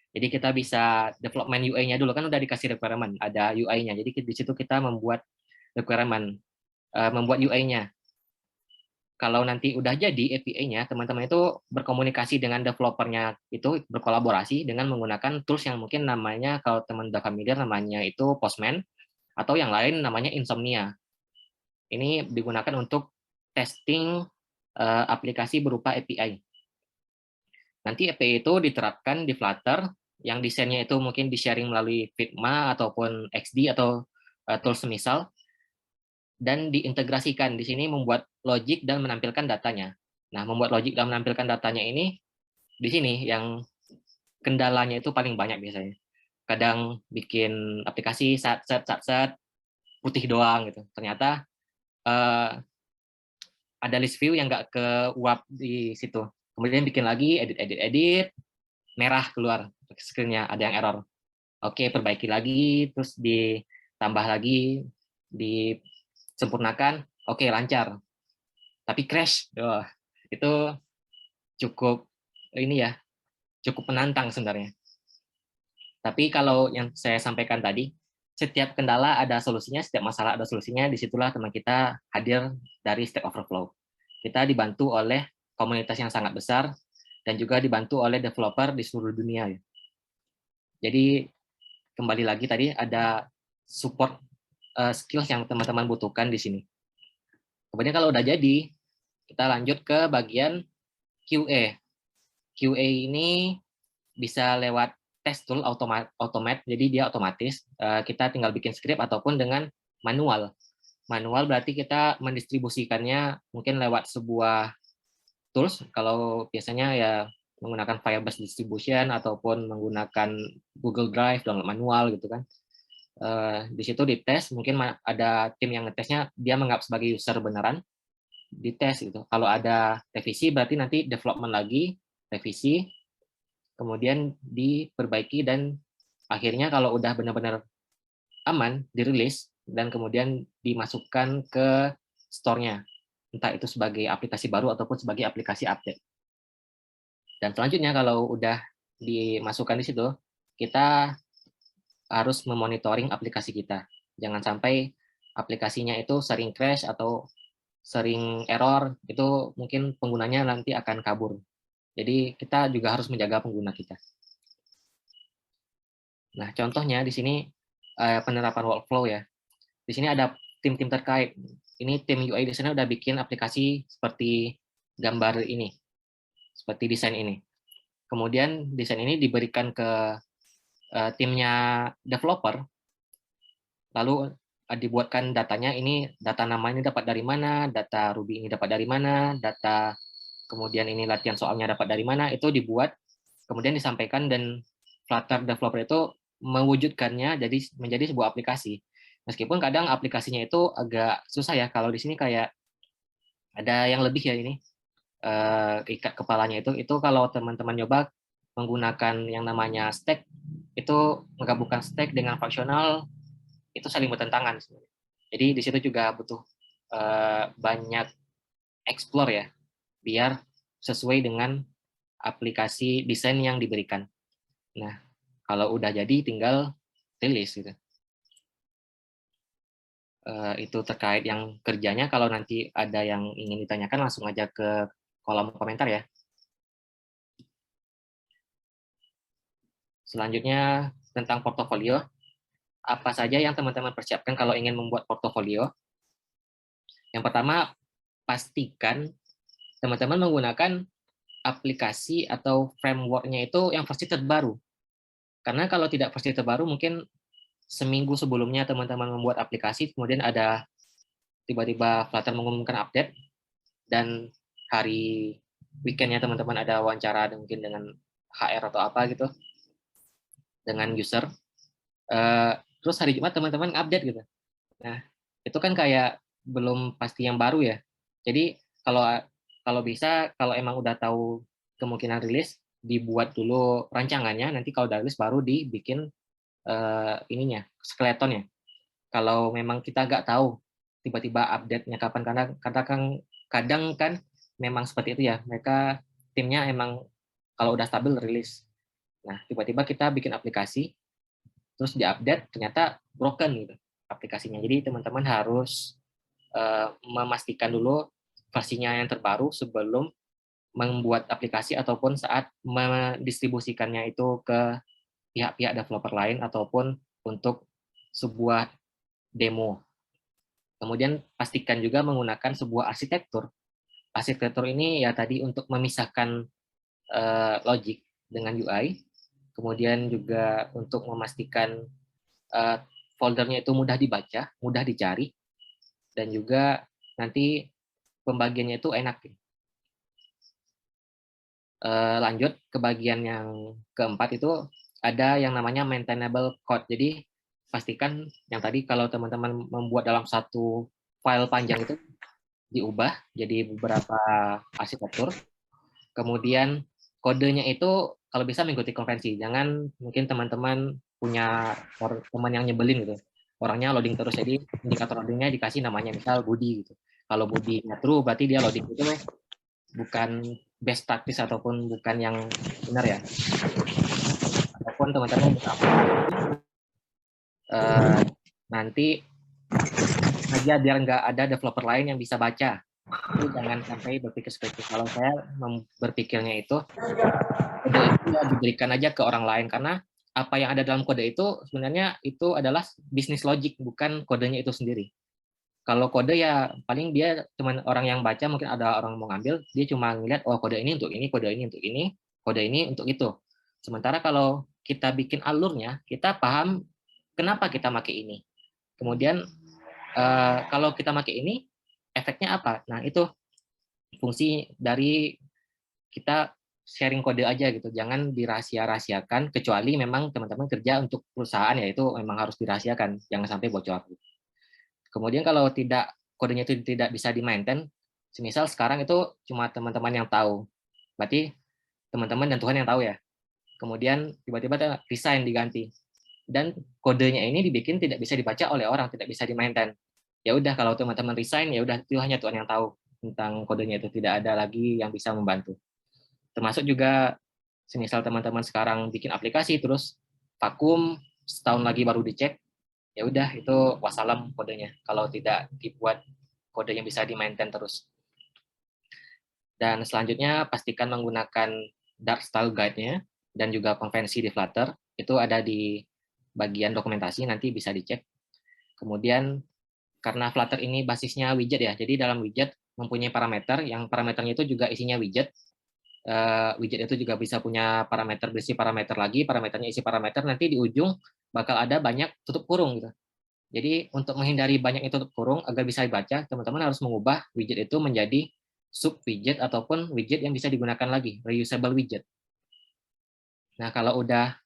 Jadi kita bisa development UI-nya dulu, kan udah dikasih requirement, ada UI-nya. Jadi di situ kita membuat requirement, membuat UI-nya. Kalau nanti udah jadi API-nya, teman-teman itu berkomunikasi dengan developernya, itu berkolaborasi dengan menggunakan tools yang mungkin namanya, kalau teman udah familiar, namanya itu Postman, atau yang lain namanya Insomnia. Ini digunakan untuk testing aplikasi berupa API. Nanti API itu diterapkan di Flutter, yang desainnya itu mungkin di-sharing melalui Figma ataupun XD atau tools semisal, dan diintegrasikan. Di sini membuat logic dan menampilkan datanya. Nah, membuat logic dan menampilkan datanya ini, di sini yang kendalanya itu paling banyak biasanya. Kadang bikin aplikasi set putih doang gitu. Ternyata ada list view yang nggak ke uap di situ. Kemudian bikin lagi, edit, merah keluar screen-nya, ada yang error. Oke, perbaiki lagi, terus ditambah lagi, disempurnakan, oke lancar. Tapi crash, itu cukup ini ya, cukup menantang sebenarnya. Tapi kalau yang saya sampaikan tadi, setiap kendala ada solusinya, setiap masalah ada solusinya, disitulah teman kita hadir dari Stack Overflow. Kita dibantu oleh komunitas yang sangat besar, dan juga dibantu oleh developer di seluruh dunia. Jadi kembali lagi tadi ada support skills yang teman-teman butuhkan di sini. Kemudian kalau udah jadi, kita lanjut ke bagian QA. QA ini bisa lewat test tool automate, jadi dia otomatis. Kita tinggal bikin script ataupun dengan manual. Manual berarti kita mendistribusikannya mungkin lewat sebuah tools. Kalau biasanya ya menggunakan Firebase distribution ataupun menggunakan Google Drive download manual gitu kan. Di situ dites, mungkin ada tim yang ngetesnya, dia menganggap sebagai user beneran, dites gitu. Kalau ada revisi berarti nanti development lagi, revisi, kemudian diperbaiki, dan akhirnya kalau udah benar-benar aman, dirilis, dan kemudian dimasukkan ke store-nya, entah itu sebagai aplikasi baru ataupun sebagai aplikasi update. Dan selanjutnya kalau udah dimasukkan di situ, kita harus memonitoring aplikasi kita. Jangan sampai aplikasinya itu sering crash atau sering error, itu mungkin penggunanya nanti akan kabur. Jadi kita juga harus menjaga pengguna kita. Nah, contohnya di sini penerapan workflow ya. Di sini ada tim-tim terkait. Ini tim UI di sana udah bikin aplikasi seperti gambar ini, seperti desain ini. Kemudian desain ini diberikan ke timnya developer, lalu dibuatkan datanya, ini data namanya dapat dari mana, data Ruby ini dapat dari mana, data kemudian ini latihan soalnya dapat dari mana, itu dibuat, kemudian disampaikan, dan Flutter developer itu mewujudkannya jadi menjadi sebuah aplikasi. Meskipun kadang aplikasinya itu agak susah ya, kalau di sini kayak ada yang lebih ya ini, ikat kepalanya itu kalau teman-teman nyoba menggunakan yang namanya stack, itu menggabungkan stack dengan fungsional, itu saling bertentangan. Jadi di situ juga butuh banyak explore ya, biar sesuai dengan aplikasi desain yang diberikan. Nah, kalau udah jadi tinggal rilis gitu. Itu terkait yang kerjanya. Kalau nanti ada yang ingin ditanyakan, langsung aja ke kolom komentar ya. Selanjutnya tentang portofolio. Apa saja yang teman-teman persiapkan kalau ingin membuat portofolio? Yang pertama, pastikan teman-teman menggunakan aplikasi atau framework-nya itu yang versi terbaru. Karena kalau tidak versi terbaru, mungkin seminggu sebelumnya teman-teman membuat aplikasi, kemudian ada tiba-tiba Flutter mengumumkan update, dan hari weekend-nya teman-teman ada wawancara mungkin dengan HR atau apa gitu, dengan user, terus hari Jumat teman-teman update gitu. Nah, itu kan kayak belum pasti yang baru ya. Jadi kalau kalau bisa, kalau emang udah tahu kemungkinan rilis, dibuat dulu rancangannya, nanti kalau udah rilis baru dibikin ininya, skeletonnya. Kalau memang kita nggak tahu tiba-tiba update-nya kapan, karena kadang kan memang seperti itu ya, mereka timnya emang kalau udah stabil rilis. Nah, tiba-tiba kita bikin aplikasi, terus diupdate, ternyata broken gitu aplikasinya. Jadi teman-teman harus memastikan dulu versinya yang terbaru sebelum membuat aplikasi ataupun saat mendistribusikannya itu ke pihak-pihak developer lain ataupun untuk sebuah demo. Kemudian pastikan juga menggunakan sebuah arsitektur. Arsitektur ini ya tadi untuk memisahkan logic dengan UI, kemudian juga untuk memastikan foldernya itu mudah dibaca, mudah dicari, dan juga nanti pembagiannya itu enak. Lanjut ke bagian yang keempat, itu ada yang namanya maintainable code. Jadi pastikan yang tadi kalau teman-teman membuat dalam satu file panjang itu diubah jadi beberapa arsitektur. Kemudian kodenya itu kalau bisa mengikuti konvensi. Jangan mungkin teman-teman punya teman yang nyebelin gitu. Orangnya loading terus, jadi indikator loadingnya dikasih namanya misal Budi gitu. Kalau Budi true berarti dia loading itu bukan best practice ataupun bukan yang benar ya. Ataupun teman-teman nanti aja biar nggak ada developer lain yang bisa baca. Itu jangan sampai berpikir seperti itu. Kalau saya berpikirnya itu kode itu ya diberikan aja ke orang lain, karena apa yang ada dalam kode itu sebenarnya itu adalah bisnis logic, bukan kodenya itu sendiri. Kalau kode ya paling dia cuman orang yang baca, mungkin ada orang mau ngambil, dia cuma ngeliat oh kode ini untuk ini, kode ini untuk ini, kode ini untuk itu. Sementara kalau kita bikin alurnya, kita paham kenapa kita pakai ini. Kemudian kalau kita pakai ini, efeknya apa? Nah, itu fungsi dari kita sharing kode aja gitu. Jangan dirahasia-rahasiakan, kecuali memang teman-teman kerja untuk perusahaan, ya itu memang harus dirahasiakan. Jangan sampai bocor. Kemudian kalau tidak, kodenya itu tidak bisa di-maintain, semisal sekarang itu cuma teman-teman yang tahu. Berarti teman-teman dan Tuhan yang tahu ya. Kemudian tiba-tiba resign diganti. Dan kodenya ini dibikin tidak bisa dibaca oleh orang, tidak bisa di-maintain. Ya udah, kalau teman-teman resign, ya udah, itu hanya Tuhan yang tahu tentang kodenya, itu tidak ada lagi yang bisa membantu. Termasuk juga semisal teman-teman sekarang bikin aplikasi terus vakum, setahun lagi baru dicek, ya udah, itu wassalam kodenya kalau tidak dibuat kode yang bisa di-maintain terus. Dan selanjutnya pastikan menggunakan Dart style guide-nya dan juga konvensi di Flutter, itu ada di bagian dokumentasi, nanti bisa dicek. Kemudian karena Flutter ini basisnya widget ya, jadi dalam widget mempunyai parameter, yang parameternya itu juga isinya widget. Widget itu juga bisa punya parameter, berisi parameter lagi, parameternya isi parameter, nanti di ujung bakal ada banyak tutup kurung gitu. Jadi untuk menghindari banyak itu tutup kurung agar bisa dibaca, teman-teman harus mengubah widget itu menjadi sub widget ataupun widget yang bisa digunakan lagi, reusable widget. Nah, kalau udah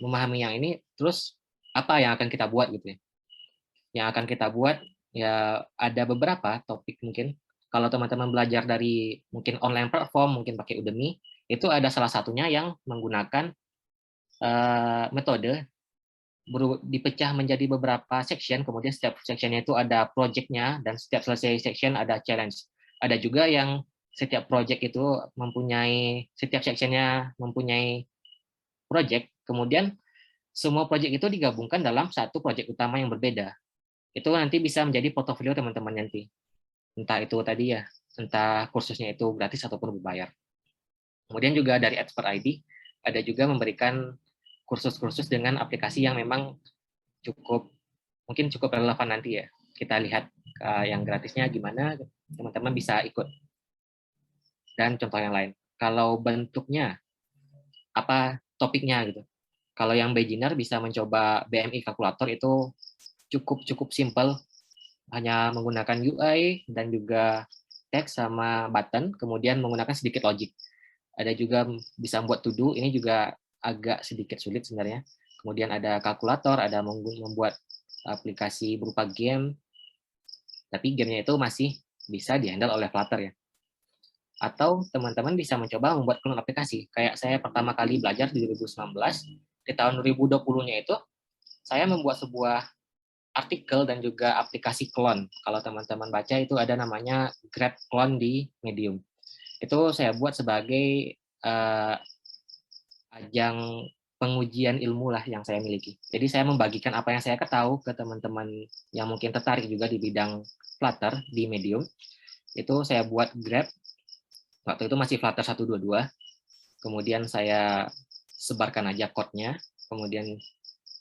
memahami yang ini, terus apa yang akan kita buat gitu ya? Yang akan kita buat ya ada beberapa topik mungkin. Kalau teman-teman belajar dari mungkin online platform, mungkin pakai Udemy, itu ada salah satunya yang menggunakan metode dipecah menjadi beberapa section, kemudian setiap sectionnya itu ada project-nya, dan setiap selesai section ada challenge. Ada juga yang setiap project itu setiap sectionnya mempunyai project, kemudian semua project itu digabungkan dalam satu project utama yang berbeda. Itu nanti bisa menjadi portofolio teman-teman nanti. Entah itu tadi ya, entah kursusnya itu gratis ataupun berbayar. Kemudian juga dari Expert ID, ada juga memberikan kursus-kursus dengan aplikasi yang memang mungkin cukup relevan nanti ya. Kita lihat yang gratisnya gimana, teman-teman bisa ikut. dan contoh yang lain. Kalau bentuknya, apa topiknya gitu. Kalau yang beginner bisa mencoba BMI kalkulator itu cukup simple, hanya menggunakan UI dan juga teks sama button, kemudian menggunakan sedikit logic. Ada juga bisa membuat to do, ini juga agak sedikit sulit sebenarnya. Kemudian ada kalkulator, ada membuat aplikasi berupa game, tapi gamenya itu masih bisa dihandle oleh Flutter ya. Atau teman-teman bisa mencoba membuat klon aplikasi. Kayak saya pertama kali belajar di 2019, di tahun 2020-nya itu saya membuat sebuah artikel dan juga aplikasi klon. Kalau teman-teman baca itu ada namanya Grab Clone di Medium. Itu saya buat sebagai ajang pengujian ilmu lah yang saya miliki. Jadi saya membagikan apa yang saya ketahui ke teman-teman yang mungkin tertarik juga di bidang Flutter di Medium. Itu saya buat Grab, waktu itu masih Flutter 122, kemudian saya sebarkan aja code-nya, kemudian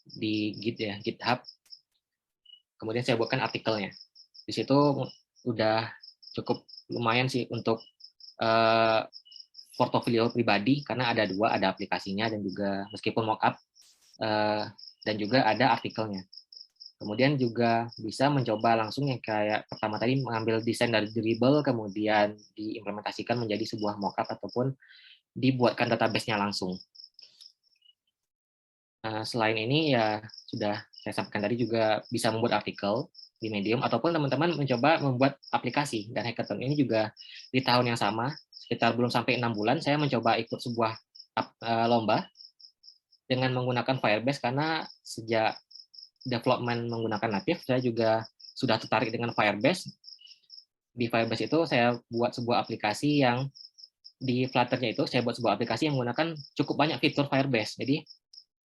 di GitHub, kemudian saya buatkan artikelnya. Di situ udah cukup lumayan sih untuk portofolio pribadi, karena ada dua, ada aplikasinya dan juga meskipun mockup, dan juga ada artikelnya. Kemudian juga bisa mencoba langsung yang kayak pertama tadi, mengambil desain dari Dribbble, kemudian diimplementasikan menjadi sebuah mockup ataupun dibuatkan database-nya langsung. Selain ini ya sudah saya sampaikan tadi, juga bisa membuat artikel di Medium, ataupun teman-teman mencoba membuat aplikasi. Dan hackathon ini juga di tahun yang sama, sekitar belum sampai 6 bulan, saya mencoba ikut sebuah lomba dengan menggunakan Firebase, karena sejak development menggunakan native, saya juga sudah tertarik dengan Firebase. Di Firebase itu saya buat sebuah aplikasi yang di Flutter-nya itu saya buat sebuah aplikasi yang menggunakan cukup banyak fitur Firebase. Jadi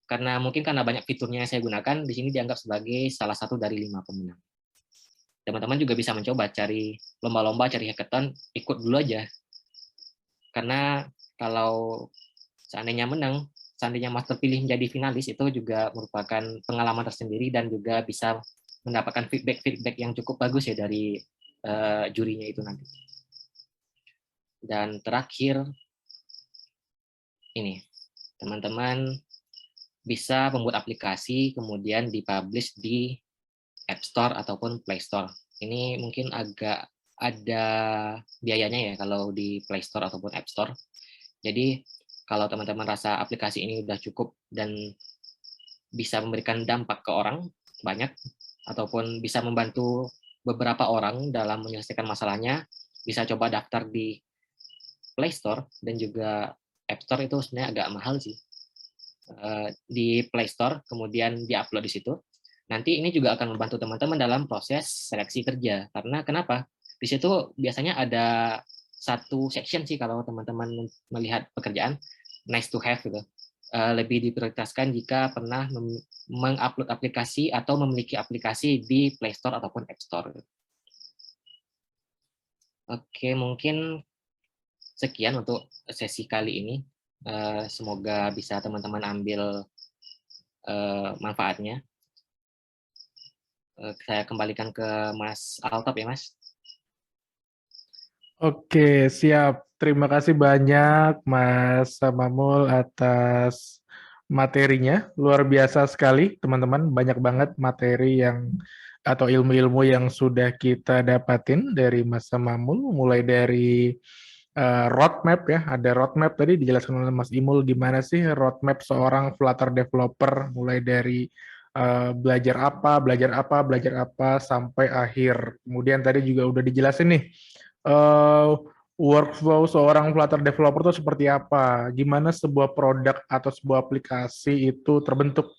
karena banyak fiturnya yang saya gunakan, di sini dianggap sebagai salah satu dari 5 pemenang. Teman-teman juga bisa mencoba cari lomba-lomba, cari hackathon, ikut dulu aja. Karena kalau seandainya menang, seandainya Mas terpilih menjadi finalis, itu juga merupakan pengalaman tersendiri dan juga bisa mendapatkan feedback yang cukup bagus ya dari jurinya itu nanti. Dan terakhir, ini, teman-teman bisa membuat aplikasi, kemudian dipublish di App Store ataupun Play Store. Ini mungkin agak ada biayanya ya kalau di Play Store ataupun App Store. Jadi kalau teman-teman rasa aplikasi ini udah cukup dan bisa memberikan dampak ke orang banyak, ataupun bisa membantu beberapa orang dalam menyelesaikan masalahnya, bisa coba daftar di Play Store dan juga App Store. Itu sebenarnya agak mahal sih. Di Play Store, kemudian di-upload di situ. Nanti ini juga akan membantu teman-teman dalam proses seleksi kerja. Karena kenapa? Di situ biasanya ada satu section sih kalau teman-teman melihat pekerjaan, nice to have gitu. Lebih diprioritaskan jika pernah mengupload aplikasi atau memiliki aplikasi di Play Store ataupun App Store. Oke, mungkin sekian untuk sesi kali ini. Semoga bisa teman-teman ambil manfaatnya. Saya kembalikan ke Mas Altop ya, Mas. Oke, siap. Terima kasih banyak Mas Samamul atas materinya. Luar biasa sekali, teman-teman. Banyak banget materi yang atau ilmu-ilmu yang sudah kita dapatin dari Mas Samamul, mulai dari roadmap ya. Ada roadmap tadi dijelaskan oleh Mas Imul, gimana sih roadmap seorang Flutter developer, mulai dari belajar apa, sampai akhir. Kemudian tadi juga udah dijelasin nih, workflow seorang Flutter developer itu seperti apa, gimana sebuah produk atau sebuah aplikasi itu terbentuk.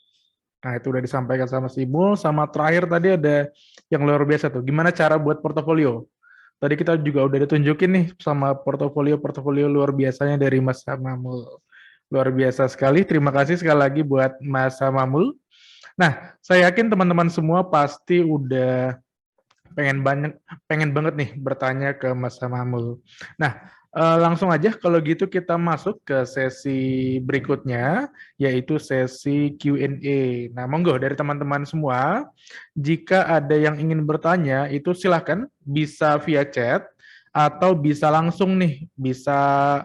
Nah, itu udah disampaikan sama Simul. Sama terakhir tadi ada yang luar biasa tuh, gimana cara buat portofolio. Tadi kita juga udah ditunjukin nih sama portofolio luar biasanya dari Mas Samamul. Luar biasa sekali, terima kasih sekali lagi buat Mas Samamul. Nah, saya yakin teman-teman semua pasti udah pengen banget nih bertanya ke Mas Samamul. Nah, langsung aja kalau gitu kita masuk ke sesi berikutnya, yaitu sesi Q&A. Nah, monggo dari teman-teman semua, jika ada yang ingin bertanya, itu silahkan bisa via chat, atau bisa langsung nih, bisa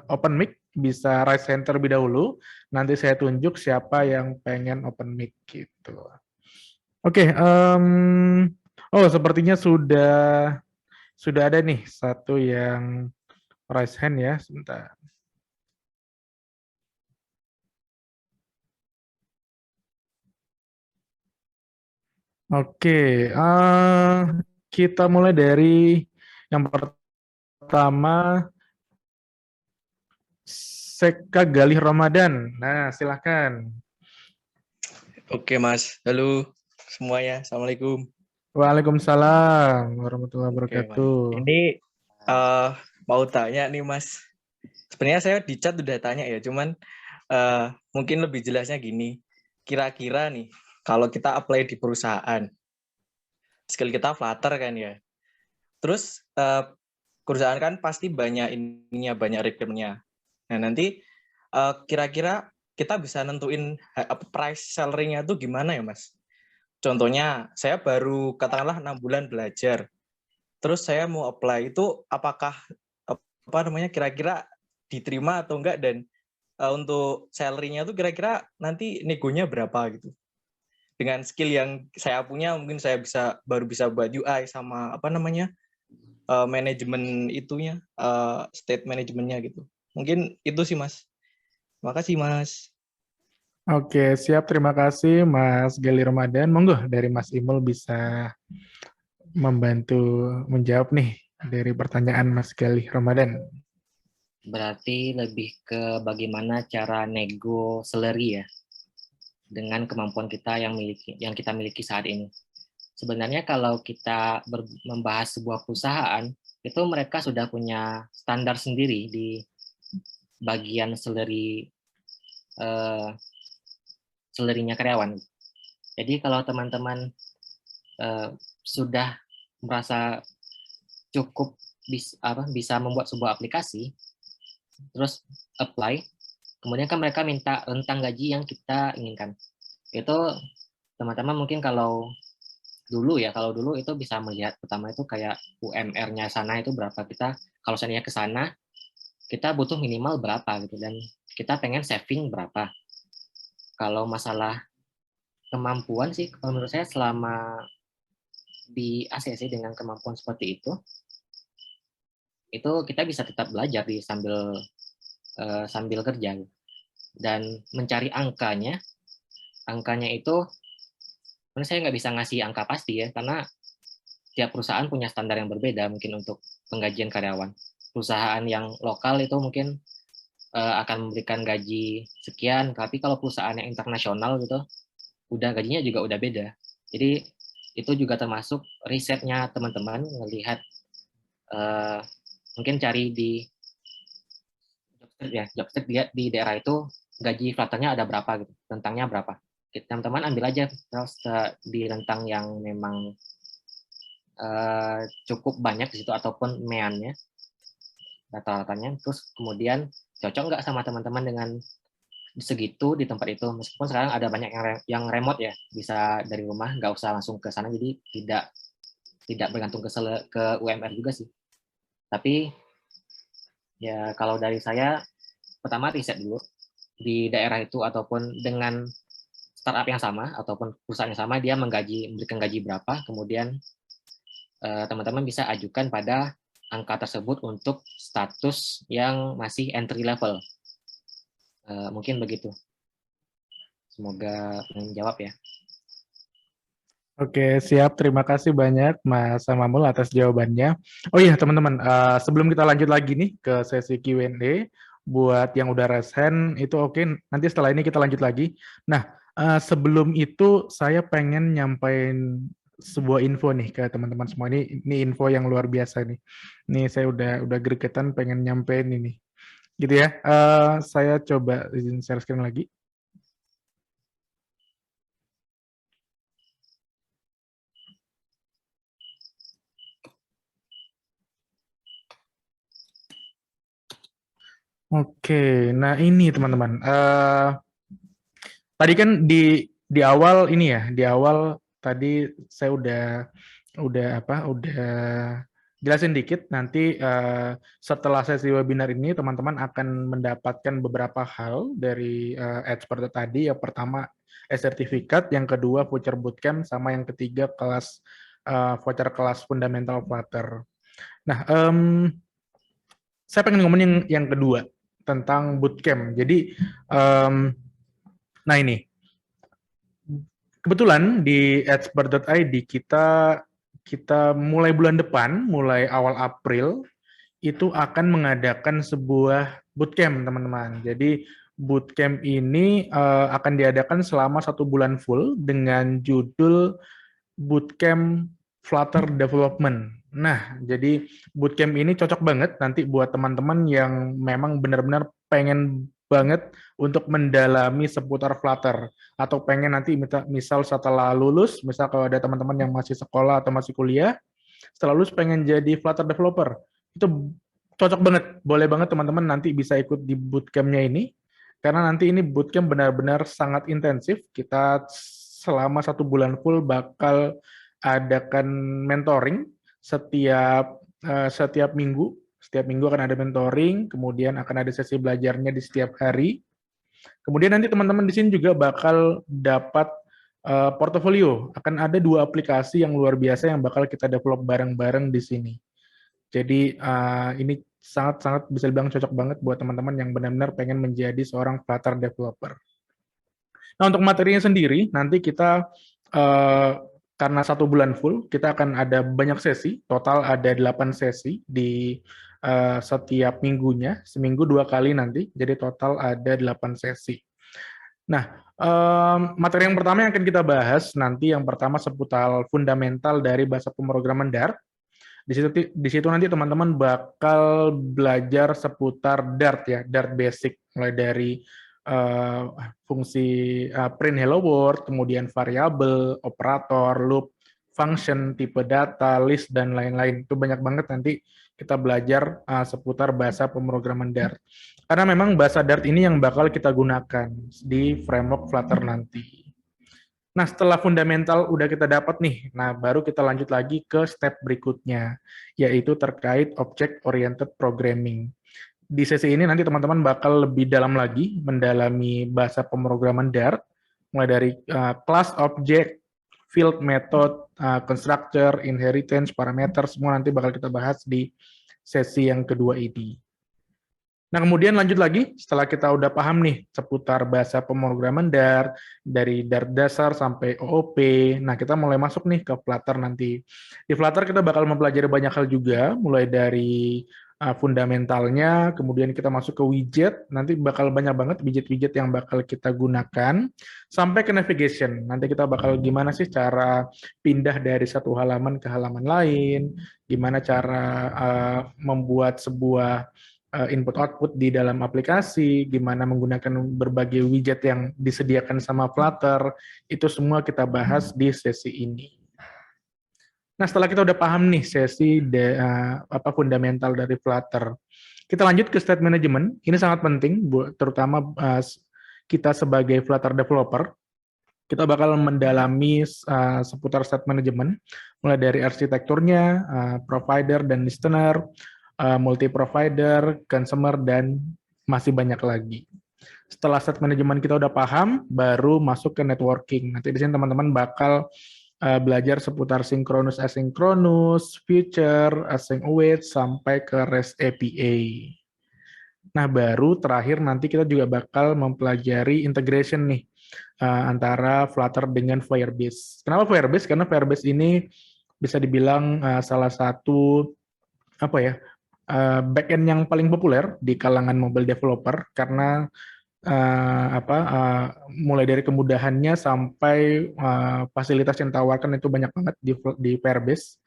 open mic, bisa raise hand terlebih dahulu. Nanti saya tunjuk siapa yang pengen open mic gitu. Oke, oh sepertinya sudah ada nih satu yang raise hand ya, sebentar. Oke, kita mulai dari yang pertama, Seka Galih Ramadan. Nah, silakan. Oke Mas, halo semuanya, Assalamualaikum. Waalaikumsalam warahmatullahi Oke Mas, wabarakatuh. ini mau tanya nih Mas, sebenarnya saya di chat udah tanya ya, cuman mungkin lebih jelasnya gini, kira-kira nih kalau kita apply di perusahaan, skill kita Flutter kan ya, terus perusahaan kan pasti banyak ininya, banyak requirement-nya. Nah nanti kira-kira kita bisa nentuin price salary-nya tuh gimana ya Mas? Contohnya, saya baru katakanlah 6 bulan belajar. Terus saya mau apply itu apakah apa namanya kira-kira diterima atau enggak, dan untuk salary-nya tuh kira-kira nanti negonya berapa gitu. Dengan skill yang saya punya mungkin saya baru bisa buat UI sama apa namanya manajemen itunya, state manajemennya gitu. Mungkin itu sih Mas. Makasih Mas. Oke, siap. Terima kasih Mas Galih Ramadan. Monggo dari Mas Imul bisa membantu menjawab nih dari pertanyaan Mas Galih Ramadan. Berarti lebih ke bagaimana cara nego salary ya, dengan kemampuan kita yang kita miliki saat ini. Sebenarnya kalau kita membahas sebuah perusahaan, itu mereka sudah punya standar sendiri di bagian salary-nya karyawan. Jadi kalau teman-teman sudah merasa cukup bisa membuat sebuah aplikasi, terus apply, kemudian kan mereka minta rentang gaji yang kita inginkan. Itu teman-teman mungkin kalau dulu itu bisa melihat pertama itu kayak UMR-nya sana itu berapa, kita kalau seandainya ke sana kita butuh minimal berapa gitu, dan kita pengen saving berapa. Kalau masalah kemampuan sih menurut saya selama di ACC dengan kemampuan seperti itu kita bisa tetap belajar sambil kerja dan mencari angkanya itu saya nggak bisa ngasih angka pasti ya, karena tiap perusahaan punya standar yang berbeda mungkin untuk penggajian karyawan. Perusahaan yang lokal itu mungkin akan memberikan gaji sekian, tapi kalau perusahaan yang internasional gitu gajinya juga udah beda. Jadi itu juga termasuk risetnya teman-teman, melihat mungkin cari di Jobstreet lihat di daerah itu gaji Flutternya ada berapa gitu, rentangnya berapa. Teman-teman ambil aja di rentang yang memang cukup banyak di situ ataupun meannya, rata-ratanya, terus kemudian cocok nggak sama teman-teman dengan segitu di tempat itu. Meskipun sekarang ada banyak yang remote ya, bisa dari rumah, nggak usah langsung ke sana, jadi tidak bergantung ke UMR juga sih. Tapi ya kalau dari saya, pertama riset dulu di daerah itu ataupun dengan startup yang sama ataupun perusahaan yang sama, dia memberikan gaji berapa, kemudian teman-teman bisa ajukan pada angka tersebut untuk status yang masih entry level. Mungkin begitu. Semoga menjawab ya. Oke, siap. Terima kasih banyak Mas Samamul atas jawabannya. Oh iya, teman-teman, sebelum kita lanjut lagi nih ke sesi Q&A, buat yang udah raise hand, itu oke. Nanti setelah ini kita lanjut lagi. Nah, sebelum itu saya pengen nyampein sebuah info nih ke teman-teman semua. Ini info yang luar biasa nih. Nih saya udah gregetan pengen nyampein ini. Gitu ya. Saya coba izin share screen lagi. Oke, nah ini teman-teman. Tadi kan di awal ini ya, di awal tadi saya udah jelasin dikit, nanti setelah sesi webinar ini teman-teman akan mendapatkan beberapa hal dari expert tadi. Yang pertama sertifikat, yang kedua voucher bootcamp, sama yang ketiga voucher kelas fundamental Flutter. Nah, saya pengen ngomongin yang kedua tentang bootcamp. Jadi, nah ini kebetulan di expert.id kita mulai bulan depan, mulai awal April, itu akan mengadakan sebuah bootcamp, teman-teman. Jadi, bootcamp ini akan diadakan selama 1 bulan full dengan judul Bootcamp Flutter Development. Nah, jadi bootcamp ini cocok banget nanti buat teman-teman yang memang benar-benar pengen banget untuk mendalami seputar Flutter, atau pengen nanti misal setelah lulus, misal kalau ada teman-teman yang masih sekolah atau masih kuliah, setelah lulus pengen jadi Flutter developer, itu cocok banget, boleh banget teman-teman nanti bisa ikut di bootcamp-nya ini, karena nanti ini bootcamp benar-benar sangat intensif. Kita selama 1 bulan full bakal adakan mentoring setiap minggu. Setiap minggu akan ada mentoring, kemudian akan ada sesi belajarnya di setiap hari. Kemudian nanti teman-teman di sini juga bakal dapat portofolio. Akan ada 2 aplikasi yang luar biasa yang bakal kita develop bareng-bareng di sini. Jadi ini sangat-sangat bisa dibilang cocok banget buat teman-teman yang benar-benar pengen menjadi seorang Flutter developer. Nah, untuk materinya sendiri, nanti kita karena 1 bulan full, kita akan ada banyak sesi, total ada 8 sesi di setiap minggunya, seminggu 2 kali nanti, jadi total ada 8 sesi. Nah, materi yang pertama yang akan kita bahas nanti, yang pertama seputar fundamental dari bahasa pemrograman Dart. Di situ nanti teman-teman bakal belajar seputar Dart ya, Dart basic, mulai dari fungsi print hello world, kemudian variabel, operator, loop, function, tipe data, list, dan lain-lain. Itu banyak banget nanti kita belajar seputar bahasa pemrograman Dart. Karena memang bahasa Dart ini yang bakal kita gunakan di framework Flutter nanti. Nah, setelah fundamental udah kita dapat nih, nah baru kita lanjut lagi ke step berikutnya, yaitu terkait object-oriented programming. Di sesi ini nanti teman-teman bakal lebih dalam lagi mendalami bahasa pemrograman Dart, mulai dari class, object, field, method, constructor, inheritance, parameter, semua nanti bakal kita bahas di sesi yang kedua ini. Nah, kemudian lanjut lagi, setelah kita udah paham nih seputar bahasa pemrograman Dart, dari Dart dasar sampai OOP, nah kita mulai masuk nih ke Flutter nanti. Di Flutter kita bakal mempelajari banyak hal juga, mulai dari fundamentalnya, kemudian kita masuk ke widget, nanti bakal banyak banget widget-widget yang bakal kita gunakan, sampai ke navigation. Nanti kita bakal gimana sih cara pindah dari satu halaman ke halaman lain, gimana cara membuat sebuah input-output di dalam aplikasi, gimana menggunakan berbagai widget yang disediakan sama Flutter, itu semua kita bahas di sesi ini. Nah, setelah kita udah paham nih sesi fundamental dari Flutter, kita lanjut ke state management. Ini sangat penting, terutama kita sebagai Flutter developer. Kita bakal mendalami seputar state management, mulai dari arsitekturnya, provider dan listener, multi-provider, consumer, dan masih banyak lagi. Setelah state management kita udah paham, baru masuk ke networking. Nanti di sini teman-teman bakal belajar seputar synchronous, asynchronous, future, async await, sampai ke REST API. Nah, baru terakhir nanti kita juga bakal mempelajari integration nih, antara Flutter dengan Firebase. Kenapa Firebase? Karena Firebase ini bisa dibilang salah satu backend yang paling populer di kalangan mobile developer, karena mulai dari kemudahannya sampai fasilitas yang ditawarkan itu banyak banget di Firebase.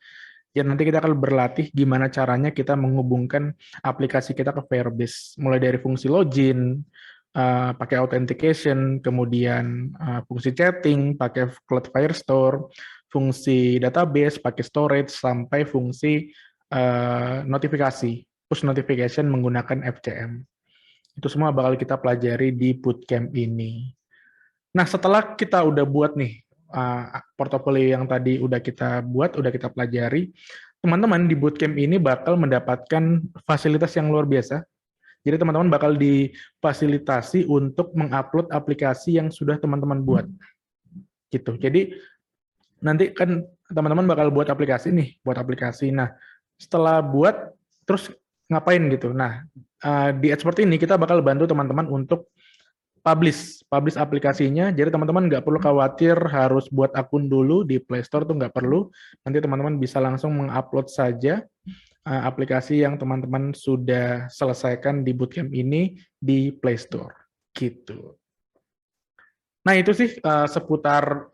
Ya, nanti kita akan berlatih gimana caranya kita menghubungkan aplikasi kita ke Firebase, mulai dari fungsi login, pakai authentication, kemudian fungsi chatting pakai Cloud Firestore, fungsi database pakai storage, sampai fungsi notifikasi, push notification menggunakan FCM. Itu semua bakal kita pelajari di bootcamp ini. Nah, setelah kita udah buat nih portofolio yang tadi udah kita buat, udah kita pelajari, teman-teman di bootcamp ini bakal mendapatkan fasilitas yang luar biasa. Jadi teman-teman bakal difasilitasi untuk mengupload aplikasi yang sudah teman-teman buat. Gitu. Jadi nanti kan teman-teman bakal buat aplikasi nih, Nah, setelah buat terus ngapain gitu. Nah, di Expert ini kita bakal bantu teman-teman untuk publish aplikasinya. Jadi teman-teman nggak perlu khawatir harus buat akun dulu di Play Store, tuh nggak perlu. Nanti teman-teman bisa langsung mengupload saja aplikasi yang teman-teman sudah selesaikan di bootcamp ini di Play Store. Gitu. Nah, itu sih seputar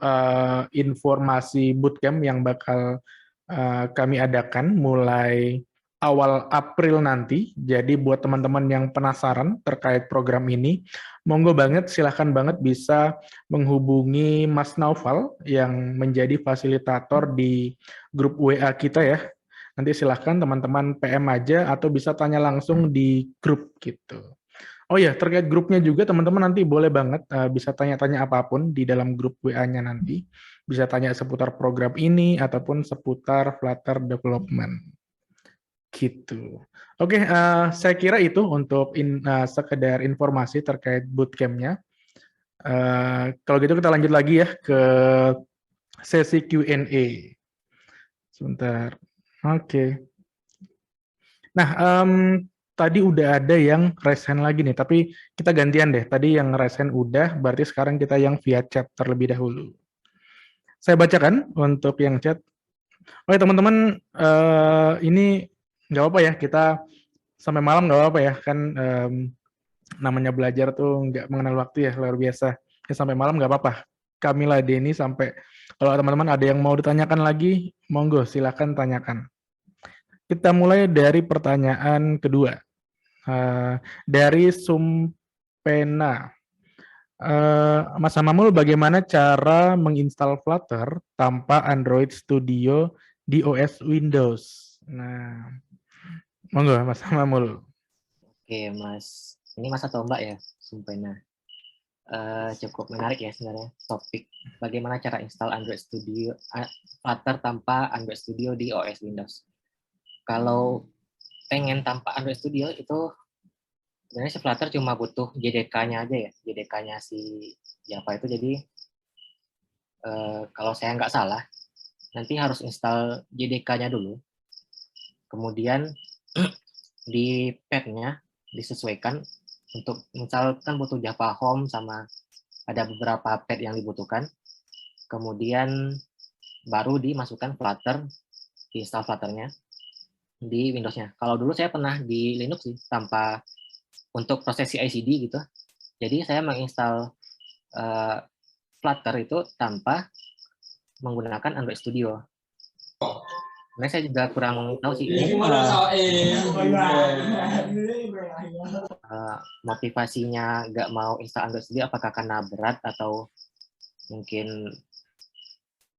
informasi bootcamp yang bakal kami adakan mulai awal April nanti. Jadi buat teman-teman yang penasaran terkait program ini, monggo banget, silahkan banget bisa menghubungi Mas Naufal yang menjadi fasilitator di grup WA kita ya. Nanti silahkan teman-teman PM aja atau bisa tanya langsung di grup gitu. Oh ya, terkait grupnya juga teman-teman nanti boleh banget bisa tanya-tanya apapun di dalam grup WA-nya nanti. Bisa tanya seputar program ini ataupun seputar Flutter development. Gitu. Oke, saya kira itu untuk sekedar informasi terkait bootcamp-nya. Kalau gitu kita lanjut lagi ya ke sesi Q&A. Sebentar. Oke. Nah, tadi udah ada yang raise hand lagi nih, tapi kita gantian deh. Tadi yang raise hand udah, berarti sekarang kita yang via chat terlebih dahulu. Saya bacakan untuk yang chat. Oke teman-teman, ini nggak apa-apa ya, kita sampai malam nggak apa-apa ya, kan namanya belajar tuh nggak mengenal waktu ya, luar biasa. Ya, sampai malam nggak apa-apa. Kamila Denny sampai, kalau teman-teman ada yang mau ditanyakan lagi, monggo silakan tanyakan. Kita mulai dari pertanyaan kedua. Dari Sumpena. Mas Hamamul, bagaimana cara menginstal Flutter tanpa Android Studio di OS Windows? Nah, monggo Mas Hamamul. Oke, Mas. Ini Mas atau Mbak ya, Sumpena. Cukup menarik ya sebenarnya topik bagaimana cara install Android Studio Flutter tanpa Android Studio di OS Windows. Kalau pengen tanpa Android Studio itu sebenarnya si Flutter cuma butuh JDK-nya aja ya, JDK-nya si Java itu. Jadi kalau saya nggak salah nanti harus install JDK-nya dulu, kemudian di pad-nya disesuaikan. Untuk misalkan butuh Java Home sama ada beberapa pad yang dibutuhkan, kemudian baru dimasukkan Flutter, diinstal Flutter-nya di Windows-nya. Kalau dulu saya pernah di Linux sih, tanpa untuk proses CI/CD gitu. Jadi saya menginstal Flutter itu tanpa menggunakan Android Studio. Nah, saya juga kurang tahu sih motivasinya nggak mau install Android Studio, apakah karena berat atau mungkin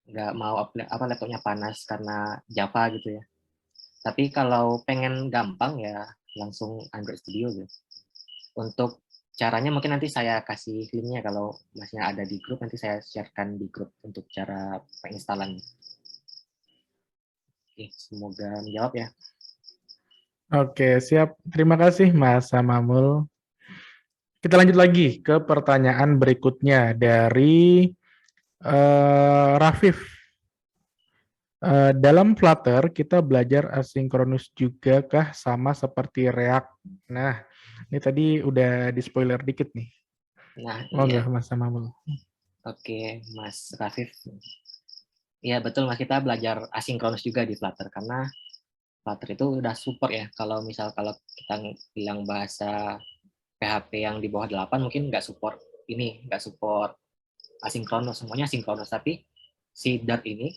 nggak mau laptopnya panas karena Java gitu ya. Tapi kalau pengen gampang ya langsung Android Studio gitu. Untuk caranya mungkin nanti saya kasih linknya, kalau masnya ada di grup nanti saya sharekan di grup untuk cara penginstalan. Oke, semoga menjawab ya. Oke, siap. Terima kasih Mas Hamamul. Kita lanjut lagi ke pertanyaan berikutnya dari Rafif. Dalam Flutter kita belajar asinkronus juga kah sama seperti React? Nah, ini tadi udah di spoiler dikit nih. Nah, iya. Mas Hamamul. Oke, Mas Rafif. Iya betul Mas, kita belajar asinkronus juga di Flutter karena Flutter itu udah support ya. Kalau kita bilang bahasa PHP yang di bawah 8 mungkin nggak support asinkronus, semuanya sinkronus. Tapi si Dart ini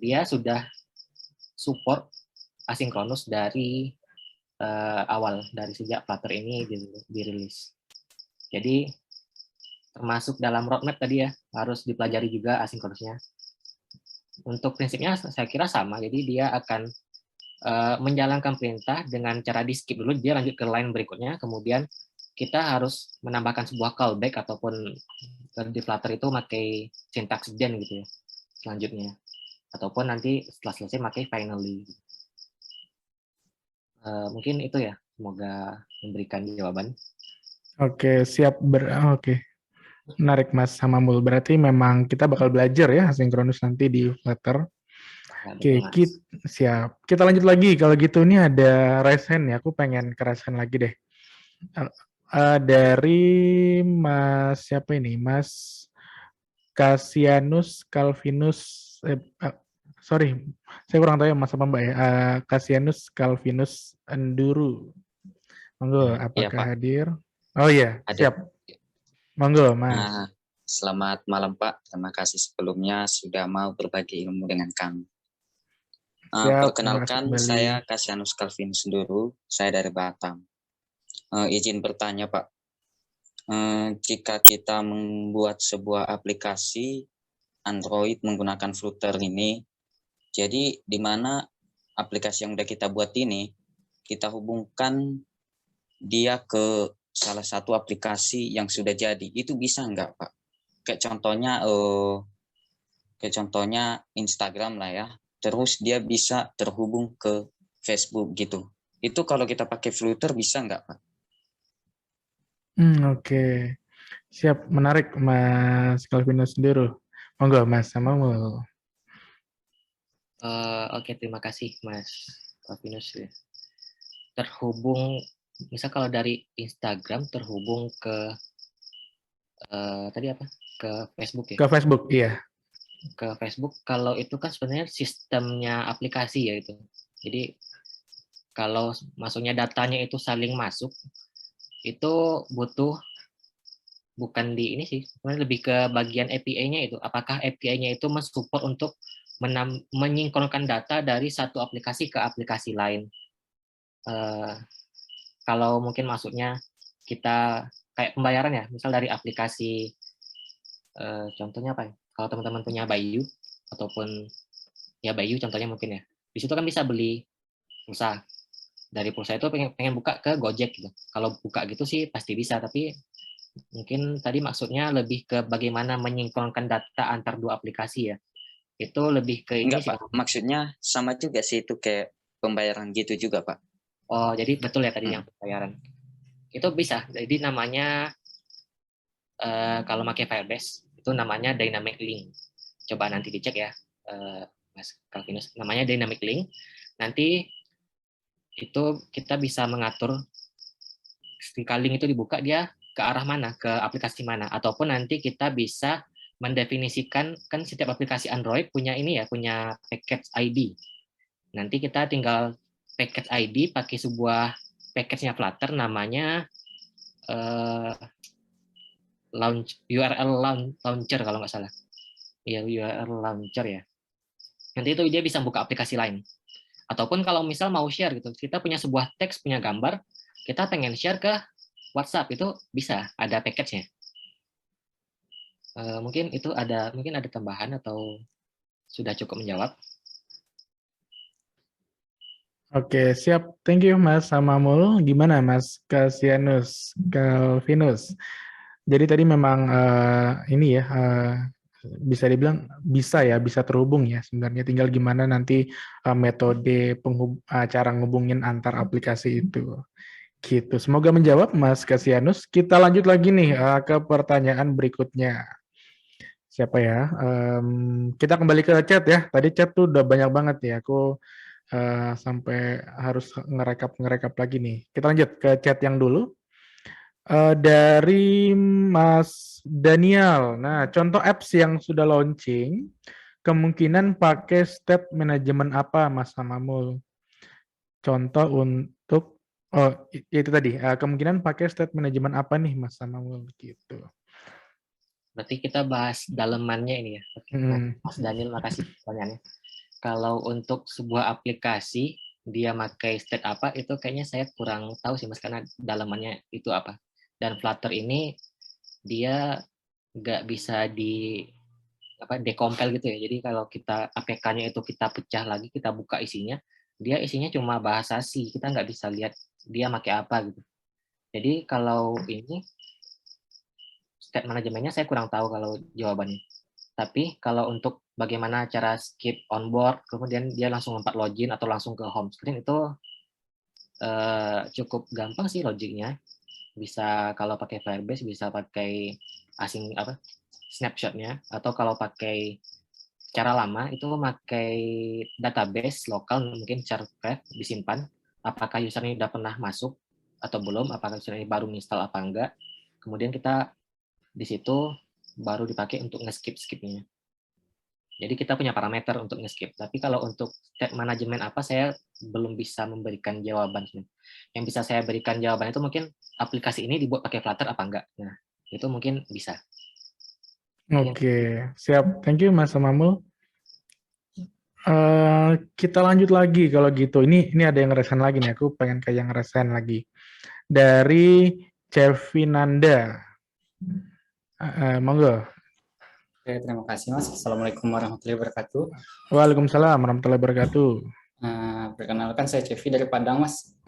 dia sudah support asinkronus dari awal, dari sejak Flutter ini dirilis. Jadi termasuk dalam roadmap tadi ya, harus dipelajari juga asinkronusnya. Untuk prinsipnya saya kira sama, jadi dia akan menjalankan perintah dengan cara di skip dulu, dia lanjut ke line berikutnya, kemudian kita harus menambahkan sebuah callback ataupun di Flutter itu pakai syntax then gitu ya selanjutnya, ataupun nanti setelah selesai pakai finally. Mungkin itu ya, semoga memberikan jawaban. Oke, siap. Oke. Menarik Mas Hamamul. Berarti memang kita bakal belajar ya asinkronus nanti di Flutter. Ya, betul, Oke, Mas. siap. Kita lanjut lagi. Kalau gitu ini ada raise hand ya. Aku pengen ke raise hand lagi deh. Dari Mas siapa ini? Mas Cassianus Calvinus. Sorry, saya kurang tahu ya Mas apa Mbak ya. Cassianus Calvinus Enduru. Monggo, Iya, apakah Pak. hadir? Oh iya, Hadir. siap. Monggo, Mas. Selamat malam, Pak. Terima kasih sebelumnya sudah mau berbagi ilmu dengan kami. Siap, terima kasih Perkenalkan, kembali. saya Cassianus Calvin Senduru, saya dari Batam. Izin bertanya, Pak. Jika kita membuat sebuah aplikasi Android menggunakan Flutter ini, jadi di mana aplikasi yang sudah kita buat ini, kita hubungkan dia ke salah satu aplikasi yang sudah jadi, itu bisa nggak, Pak? Kayak contohnya Instagram lah ya, terus dia bisa terhubung ke Facebook gitu. Itu kalau kita pakai Flutter bisa nggak, Pak? Oke. Siap, menarik Mas Calvinus sendiri. Monggo, Mas Hamamul. Oke, terima kasih Mas Calvinus. Terhubung, misal kalau dari Instagram terhubung ke tadi apa? Ke Facebook ya? Ke Facebook, iya. Ke Facebook, kalau itu kan sebenarnya sistemnya aplikasi ya itu. Jadi kalau masuknya datanya itu saling masuk, itu butuh bukan di ini sih, sebenarnya lebih ke bagian API-nya itu. Apakah API-nya itu mensupport untuk menyinkronkan data dari satu aplikasi ke aplikasi lain. Kalau mungkin masuknya kita kayak pembayaran ya, misal dari aplikasi, contohnya apa ya? Kalau teman-teman punya Bayu ataupun ya Bayu contohnya mungkin ya, di situ kan bisa beli pulsa. Dari pulsa itu pengen buka ke Gojek gitu. Kalau buka gitu sih pasti bisa, tapi mungkin tadi maksudnya lebih ke bagaimana menyinkronkan data antar dua aplikasi ya. Itu lebih ke ini Enggak, sih. Pak. Maksudnya sama juga sih itu kayak pembayaran gitu juga, Pak. Oh, jadi betul ya tadi yang pembayaran. Itu bisa. Jadi namanya kalau pakai Firebase itu namanya dynamic link. Coba nanti dicek ya, Mas Calvinus. Namanya dynamic link. Nanti itu kita bisa mengatur ketika link itu dibuka dia ke arah mana, ke aplikasi mana, ataupun nanti kita bisa mendefinisikan, kan setiap aplikasi Android punya ini ya, punya package ID. Nanti kita tinggal package ID pakai sebuah package-nya Flutter namanya URL launcher kalau nggak salah. Ya, URL launcher ya. Nanti itu dia bisa buka aplikasi lain. Ataupun kalau misal mau share gitu, kita punya sebuah teks, punya gambar, kita pengen share ke WhatsApp, itu bisa, ada package-nya. Mungkin ada tambahan atau sudah cukup menjawab? Oke, siap. Thank you Mas Hamamul. Gimana Mas Cassianus Calvinus? Jadi tadi memang ini ya, bisa dibilang bisa terhubung ya sebenarnya, tinggal gimana nanti metode cara ngehubungin antar aplikasi itu. Gitu. Semoga menjawab Mas Cassianus. Kita lanjut lagi nih ke pertanyaan berikutnya. Siapa ya? Kita kembali ke chat ya. Tadi chat tuh udah banyak banget ya. Aku sampai harus ngerekap lagi nih. Kita lanjut ke chat yang dulu. Dari Mas Daniel. Nah, contoh apps yang sudah launching, kemungkinan pakai step manajemen apa, Mas Hamamul? Contoh untuk, itu tadi, kemungkinan pakai step manajemen apa nih, Mas Hamamul? Gitu. Berarti kita bahas dalemannya ini ya. Mas Daniel, makasih pertanyaannya. Kalau untuk sebuah aplikasi, dia pakai state apa, itu kayaknya saya kurang tahu sih Mas, karena dalamannya itu apa. Dan Flutter ini dia nggak bisa decompile gitu ya. Jadi kalau kita APK-nya itu kita pecah lagi, kita buka isinya, dia isinya cuma bahasa C, kita nggak bisa lihat dia pakai apa gitu. Jadi kalau ini state manajemennya saya kurang tahu kalau jawabannya. Tapi kalau untuk bagaimana cara skip onboard, kemudian dia langsung lompat login atau langsung ke home screen, itu cukup gampang sih logiknya. Bisa kalau pakai Firebase bisa pakai snapshot-nya, atau kalau pakai cara lama itu memakai database lokal mungkin Churchcraft disimpan. Apakah user ini udah pernah masuk atau belum? Apakah user ini baru install apa enggak? Kemudian kita di situ baru dipakai untuk nge-skip-skipnya. Jadi kita punya parameter untuk nge-skip. Tapi kalau untuk state manajemen apa, saya belum bisa memberikan jawaban. Yang bisa saya berikan jawaban itu mungkin aplikasi ini dibuat pakai Flutter apa enggak. Nah, itu mungkin bisa. Oke, siap. Thank you Mas Mamul. Kita lanjut lagi kalau gitu. Ini ada yang resign lagi nih. Aku pengen ke yang resign lagi. Dari Cevinanda. Monggo. Oke, terima kasih Mas. Assalamualaikum warahmatullahi wabarakatuh. Waalaikumsalam warahmatullahi wabarakatuh. Perkenalkan saya Cevi dari Padang, Mas.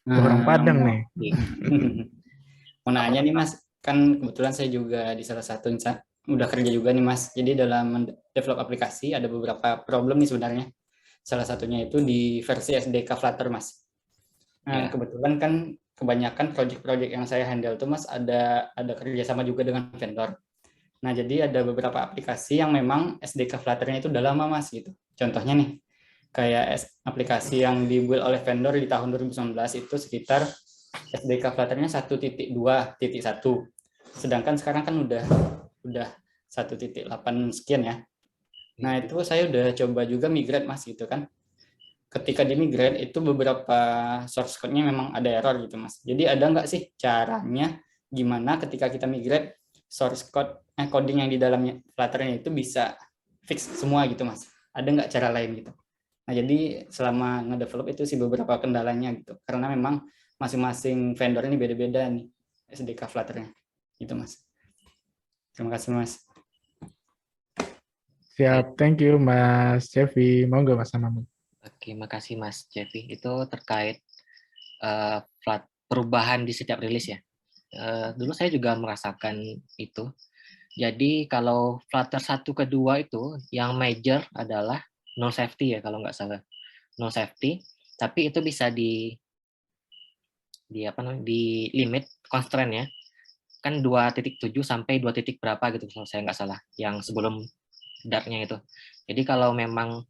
Orang Padang nih. Mau nanya nih Mas, kan kebetulan saya juga di salah satu udah kerja juga nih Mas. Jadi dalam develop aplikasi ada beberapa problem nih sebenarnya. Salah satunya itu di versi SDK Flutter Mas. Kebetulan kan kebanyakan project-project yang saya handle tuh Mas ada kerjasama juga dengan vendor. Nah, jadi ada beberapa aplikasi yang memang SDK Flutter-nya itu udah lama Mas gitu. Contohnya nih, kayak aplikasi yang dibuild oleh vendor di tahun 2019 itu sekitar SDK Flutter-nya 1.2.1. Sedangkan sekarang kan udah 1.8 sekian ya. Nah, itu saya udah coba juga migrate Mas gitu kan. Ketika di migrate itu beberapa source code-nya memang ada error gitu Mas. Jadi ada nggak sih caranya gimana ketika kita migrate source code coding yang di dalamnya Flutter-nya itu bisa fix semua gitu Mas. Ada nggak cara lain gitu? Nah, jadi selama ngedevelop itu sih beberapa kendalanya gitu. Karena memang masing-masing vendor ini beda-beda nih SDK Flutter-nya. Gitu Mas. Terima kasih Mas. Siap, thank you Mas Cevi. Monggo Mas Mamul. Oke, makasih Mas Cevi. Itu terkait perubahan di setiap rilis ya. Dulu saya juga merasakan itu. Jadi kalau Flutter 1 ke 2 itu yang major adalah null safety ya kalau nggak salah. Null safety, tapi itu bisa di limit constraint ya. Kan 2.7 sampai 2 titik berapa gitu kalau saya nggak salah yang sebelum dark-nya itu. Jadi kalau memang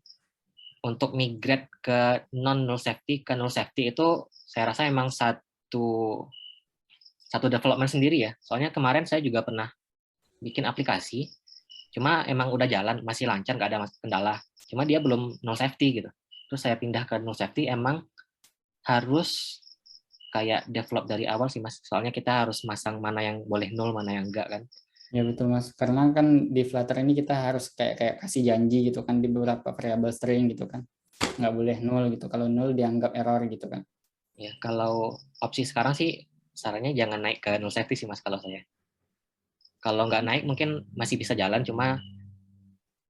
untuk migrate ke non null safety ke null safety itu saya rasa memang satu development sendiri ya. Soalnya kemarin saya juga pernah bikin aplikasi, cuma emang udah jalan, masih lancar, nggak ada kendala. Cuma dia belum null safety gitu. Terus saya pindah ke null safety, emang harus kayak develop dari awal sih Mas. Soalnya kita harus masang mana yang boleh null, mana yang enggak kan. Ya betul Mas, karena kan di Flutter ini kita harus kayak kasih janji gitu kan di beberapa variable string gitu kan. Nggak boleh null gitu, kalau null dianggap error gitu kan. Ya, kalau opsi sekarang sih sarannya jangan naik ke null safety sih Mas kalau saya. Kalau nggak naik mungkin masih bisa jalan, cuma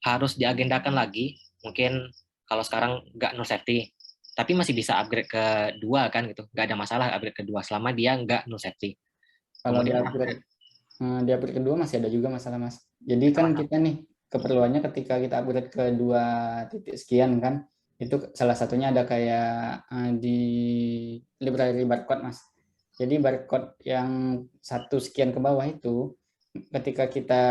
harus diagendakan lagi. Mungkin kalau sekarang nggak null safety, tapi masih bisa upgrade ke 2 kan gitu. Nggak ada masalah upgrade ke 2 selama dia nggak null safety. Kalau di upgrade kedua masih ada juga masalah Mas. Jadi kan kita nih keperluannya ketika kita upgrade ke 2 titik sekian kan, itu salah satunya ada kayak di library barcode Mas. Jadi barcode yang 1 sekian ke bawah itu ketika kita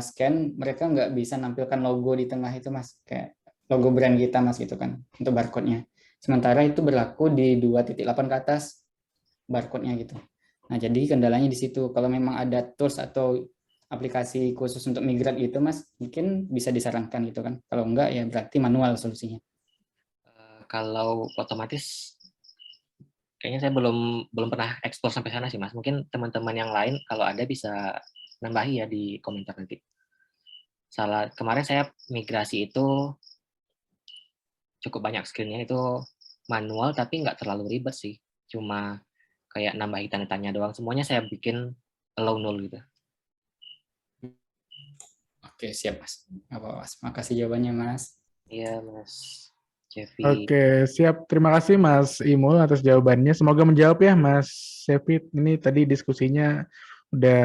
scan mereka nggak bisa nampilkan logo di tengah itu Mas, kayak logo brand kita Mas gitu kan untuk barcode-nya. Sementara itu berlaku di 2.8 ke atas barcode-nya gitu. Nah, jadi kendalanya di situ. Kalau memang ada tools atau aplikasi khusus untuk migrat gitu Mas, mungkin bisa disarankan gitu kan. Kalau enggak ya berarti manual solusinya. Kalau otomatis kayaknya saya belum pernah explore sampai sana sih Mas. Mungkin teman-teman yang lain kalau ada bisa nambahi ya di komentar nanti. Kemarin saya migrasi itu cukup banyak screen-nya itu manual tapi nggak terlalu ribet sih. Cuma kayak nambahi tanda tanya doang. Semuanya saya bikin allow null gitu. Oke, siap Mas. Apa Mas? Makasih jawabannya Mas. Iya Mas Cevi. Oke, siap. Terima kasih Mas Imul atas jawabannya. Semoga menjawab ya Mas Cevi. Ini tadi diskusinya udah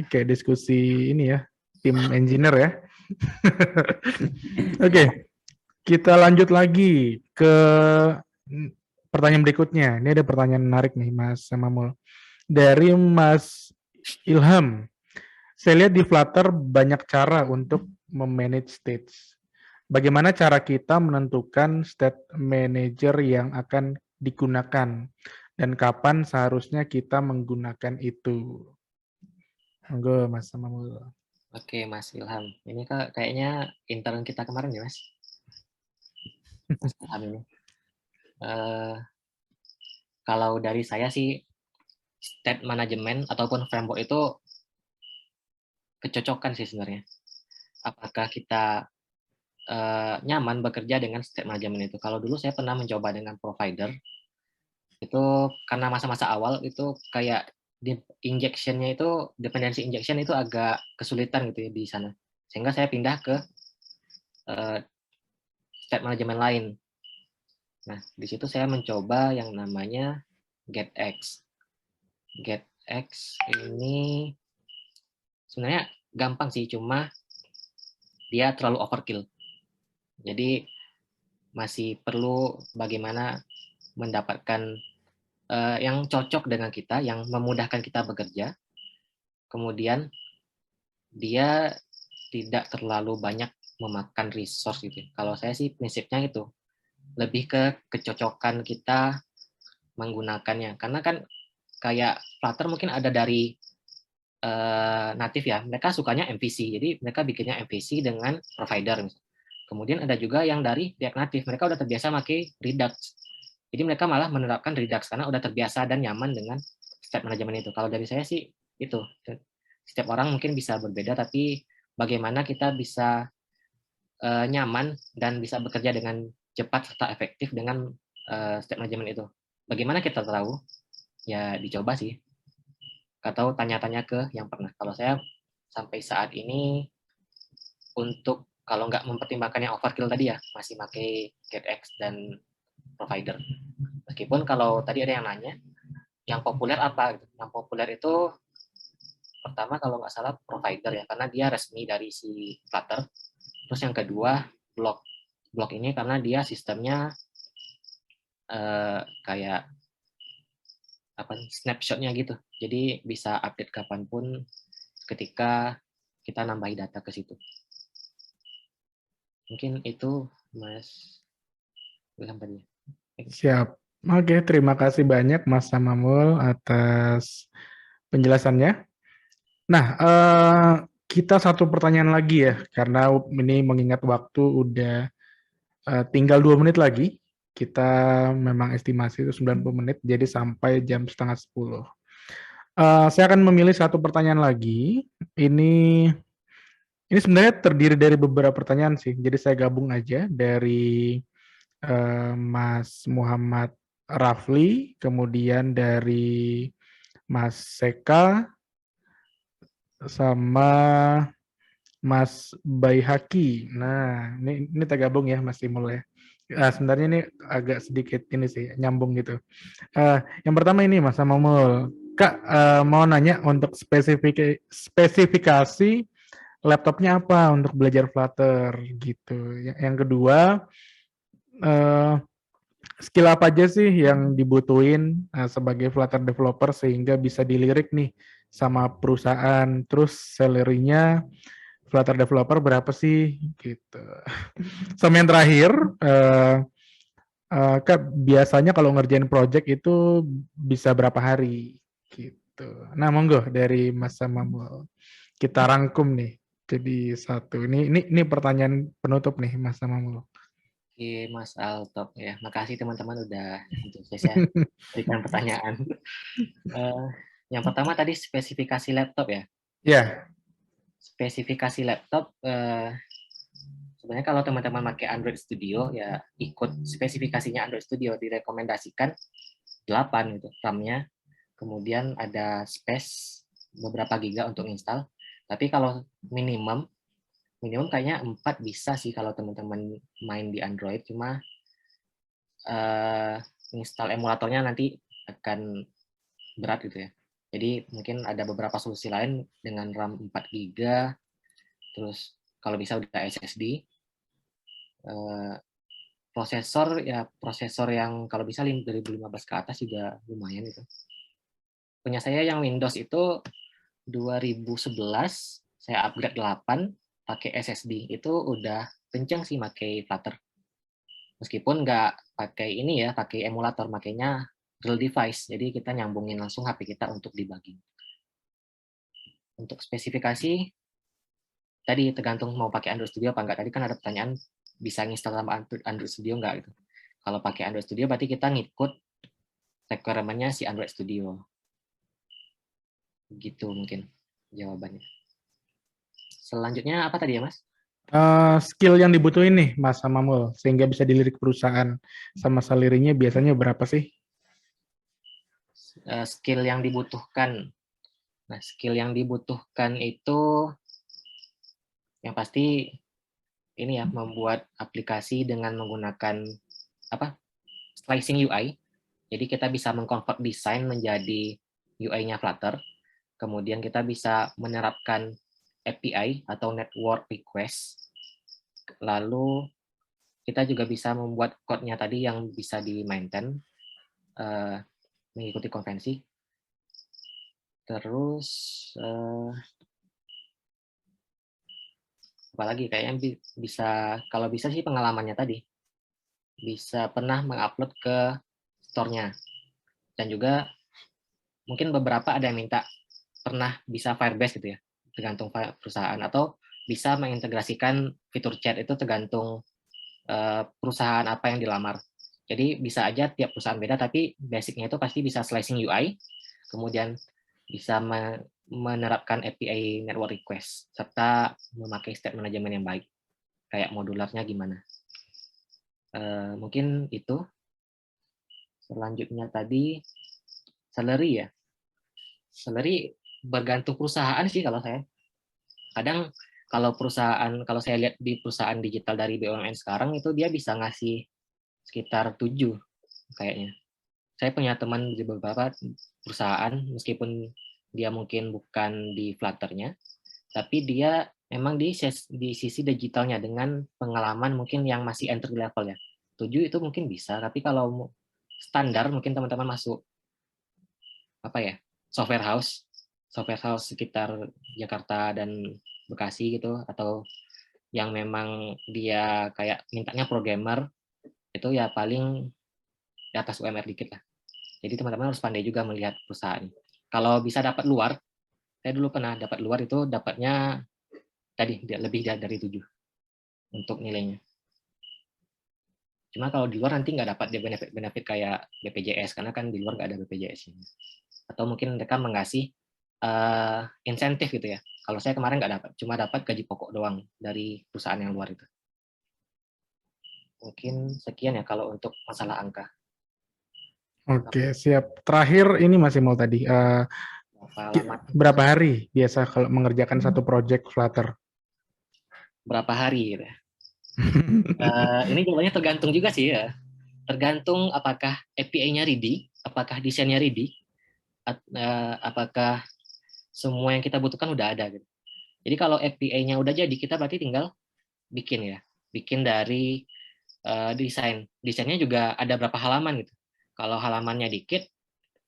kayak diskusi ini ya, tim engineer ya. Oke, kita lanjut lagi ke pertanyaan berikutnya. Ini ada pertanyaan menarik nih, Mas Mamul. Dari Mas Ilham. Saya lihat di Flutter banyak cara untuk memanage stage. Bagaimana cara kita menentukan state manager yang akan digunakan dan kapan seharusnya kita menggunakan itu? Monggo, Mas Mamul. Oke, Mas Ilham. Ini kayaknya intern kita kemarin ya, Mas. Mas Ilham ini. Kalau dari saya sih, state management ataupun framework itu kecocokan sih sebenarnya. Apakah kita nyaman bekerja dengan state management itu? Kalau dulu saya pernah mencoba dengan provider, itu karena masa-masa awal itu kayak injection-nya itu, dependency injection itu agak kesulitan gitu ya di sana. Sehingga saya pindah ke state management lain. Nah, di situ saya mencoba yang namanya GetX. GetX ini sebenarnya gampang sih, cuma dia terlalu overkill. Jadi masih perlu bagaimana mendapatkan yang cocok dengan kita, yang memudahkan kita bekerja. Kemudian dia tidak terlalu banyak memakan resource gitu. Kalau saya sih prinsipnya itu lebih ke kecocokan kita menggunakannya. Karena kan kayak Flutter mungkin ada dari natif ya, mereka sukanya MVC, jadi mereka bikinnya MVC dengan provider. Kemudian ada juga yang dari React Native, mereka udah terbiasa pakai Redux. Jadi mereka malah menerapkan Redux karena udah terbiasa dan nyaman dengan state management itu. Kalau dari saya sih itu, setiap orang mungkin bisa berbeda, tapi bagaimana kita bisa nyaman dan bisa bekerja dengan cepat serta efektif dengan state management itu. Bagaimana kita tahu? Ya dicoba sih. Atau tanya-tanya ke yang pernah. Kalau saya sampai saat ini untuk kalau nggak mempertimbangkan yang overkill tadi ya, masih pakai GetX dan provider. Meskipun kalau tadi ada yang nanya, yang populer apa? Yang populer itu pertama kalau nggak salah provider ya, karena dia resmi dari si Flutter. Terus yang kedua blog. Blog ini karena dia sistemnya kayak apa snapshotnya gitu. Jadi bisa update kapanpun ketika kita nambahi data ke situ. Mungkin itu Mas Ilham tadi. Siap. Oke, terima kasih banyak Mas Mamul atas penjelasannya. Nah, kita satu pertanyaan lagi ya, karena ini mengingat waktu udah tinggal 2 menit lagi. Kita memang estimasi itu 90 menit, jadi sampai jam setengah 10. Saya akan memilih satu pertanyaan lagi. Ini sebenarnya terdiri dari beberapa pertanyaan sih, jadi saya gabung aja dari Mas Muhammad Rafli, kemudian dari Mas Seka, sama Mas Baihaki. Nah, ini tergabung ya Mas Timul ya. Sebenarnya ini agak sedikit ini sih nyambung gitu. Yang pertama ini Mas Mamul, Kak mau nanya untuk spesifikasi laptopnya apa untuk belajar Flutter gitu. Yang kedua, skill apa aja sih yang dibutuhin sebagai Flutter developer sehingga bisa dilirik nih sama perusahaan. Terus salary-nya Flutter developer berapa sih gitu. Sama yang terakhir, Kak, biasanya kalau ngerjain project itu bisa berapa hari gitu. Nah, monggo dari Mas Mamul. Kita rangkum nih jadi satu. Ini pertanyaan penutup nih Mas Mamul. Oke, Mas Altop ya. Makasih teman-teman udah antusias ya berikan pertanyaan. Yang pertama tadi spesifikasi laptop ya. Ya. Spesifikasi laptop sebenarnya kalau teman-teman pakai Android Studio ya ikut spesifikasinya Android Studio, direkomendasikan 8 gitu RAM-nya. Kemudian ada space beberapa giga untuk install. Tapi kalau minimum kayaknya 4 bisa sih kalau teman-teman main di Android, cuma install emulatornya nanti akan berat gitu ya. Jadi mungkin ada beberapa solusi lain dengan RAM 4 GB, terus kalau bisa udah SSD. prosesor yang kalau bisa 2015 ke atas juga lumayan itu. Punya saya yang Windows itu 2011 saya upgrade 8 pakai SSD, itu udah kenceng sih pakai Flutter. Meskipun nggak pakai ini ya, pakai emulator, makanya real device. Jadi kita nyambungin langsung HP kita untuk debugging. Untuk spesifikasi tadi tergantung mau pakai Android Studio apa enggak. Tadi kan ada pertanyaan bisa nginstal sama Android Studio enggak gitu. Kalau pakai Android Studio berarti kita ngikut requirement-nya si Android Studio. Gitu mungkin jawabannya. Selanjutnya apa tadi ya, Mas? Skill yang dibutuhin nih, Mas sama Mul, sehingga bisa dilirik perusahaan sama salary-nya biasanya berapa sih? Skill yang dibutuhkan. Nah, skill yang dibutuhkan itu yang pasti ini ya, membuat aplikasi dengan menggunakan slicing UI. Jadi kita bisa mengconvert desain menjadi UI-nya Flutter. Kemudian kita bisa menerapkan API atau network request. Lalu kita juga bisa membuat code-nya tadi yang bisa di-maintain mengikuti konvensi. Terus apalagi kayaknya bisa, kalau bisa sih pengalamannya tadi. Bisa pernah mengupload ke store-nya. Dan juga mungkin beberapa ada yang minta pernah bisa Firebase gitu ya, tergantung perusahaan, atau bisa mengintegrasikan fitur chat, itu tergantung perusahaan apa yang dilamar. Jadi bisa aja tiap perusahaan beda, tapi basicnya itu pasti bisa slicing UI, kemudian bisa menerapkan API network request, serta memakai state management yang baik, kayak modularnya gimana. Mungkin itu. Selanjutnya tadi salary ya. Salary bergantung perusahaan sih kalau saya. Kadang kalau saya lihat di perusahaan digital dari BUMN sekarang itu dia bisa ngasih sekitar 7 kayaknya. Saya punya teman di beberapa perusahaan, meskipun dia mungkin bukan di Flutter-nya, tapi dia memang di sisi digitalnya dengan pengalaman mungkin yang masih entry level ya. 7 itu mungkin bisa, tapi kalau standar mungkin teman-teman masuk software house sekitar Jakarta dan Bekasi gitu, atau yang memang dia kayak mintanya programmer, itu ya paling di atas UMR dikit lah. Jadi teman-teman harus pandai juga melihat perusahaan. Kalau bisa dapat luar, saya dulu pernah dapat luar itu dapatnya tadi lebih dari 7 untuk nilainya. Cuma kalau di luar nanti nggak dapat dia benefit kayak BPJS, karena kan di luar nggak ada BPJS. Atau mungkin mereka mengasih insentif gitu ya. Kalau saya kemarin nggak dapat, cuma dapat gaji pokok doang dari perusahaan yang luar itu. Mungkin sekian ya kalau untuk masalah angka. Oke, siap. Terakhir ini masih mau tadi, berapa hari biasa kalau mengerjakan satu project Flutter? Berapa hari gitu ya? Ini jawabannya tergantung juga sih ya. Tergantung apakah API-nya ready, apakah desainnya ready, apakah semua yang kita butuhkan udah ada gitu. Jadi kalau API-nya udah jadi, kita berarti tinggal bikin ya. Bikin dari desain. Desainnya juga ada berapa halaman gitu. Kalau halamannya dikit,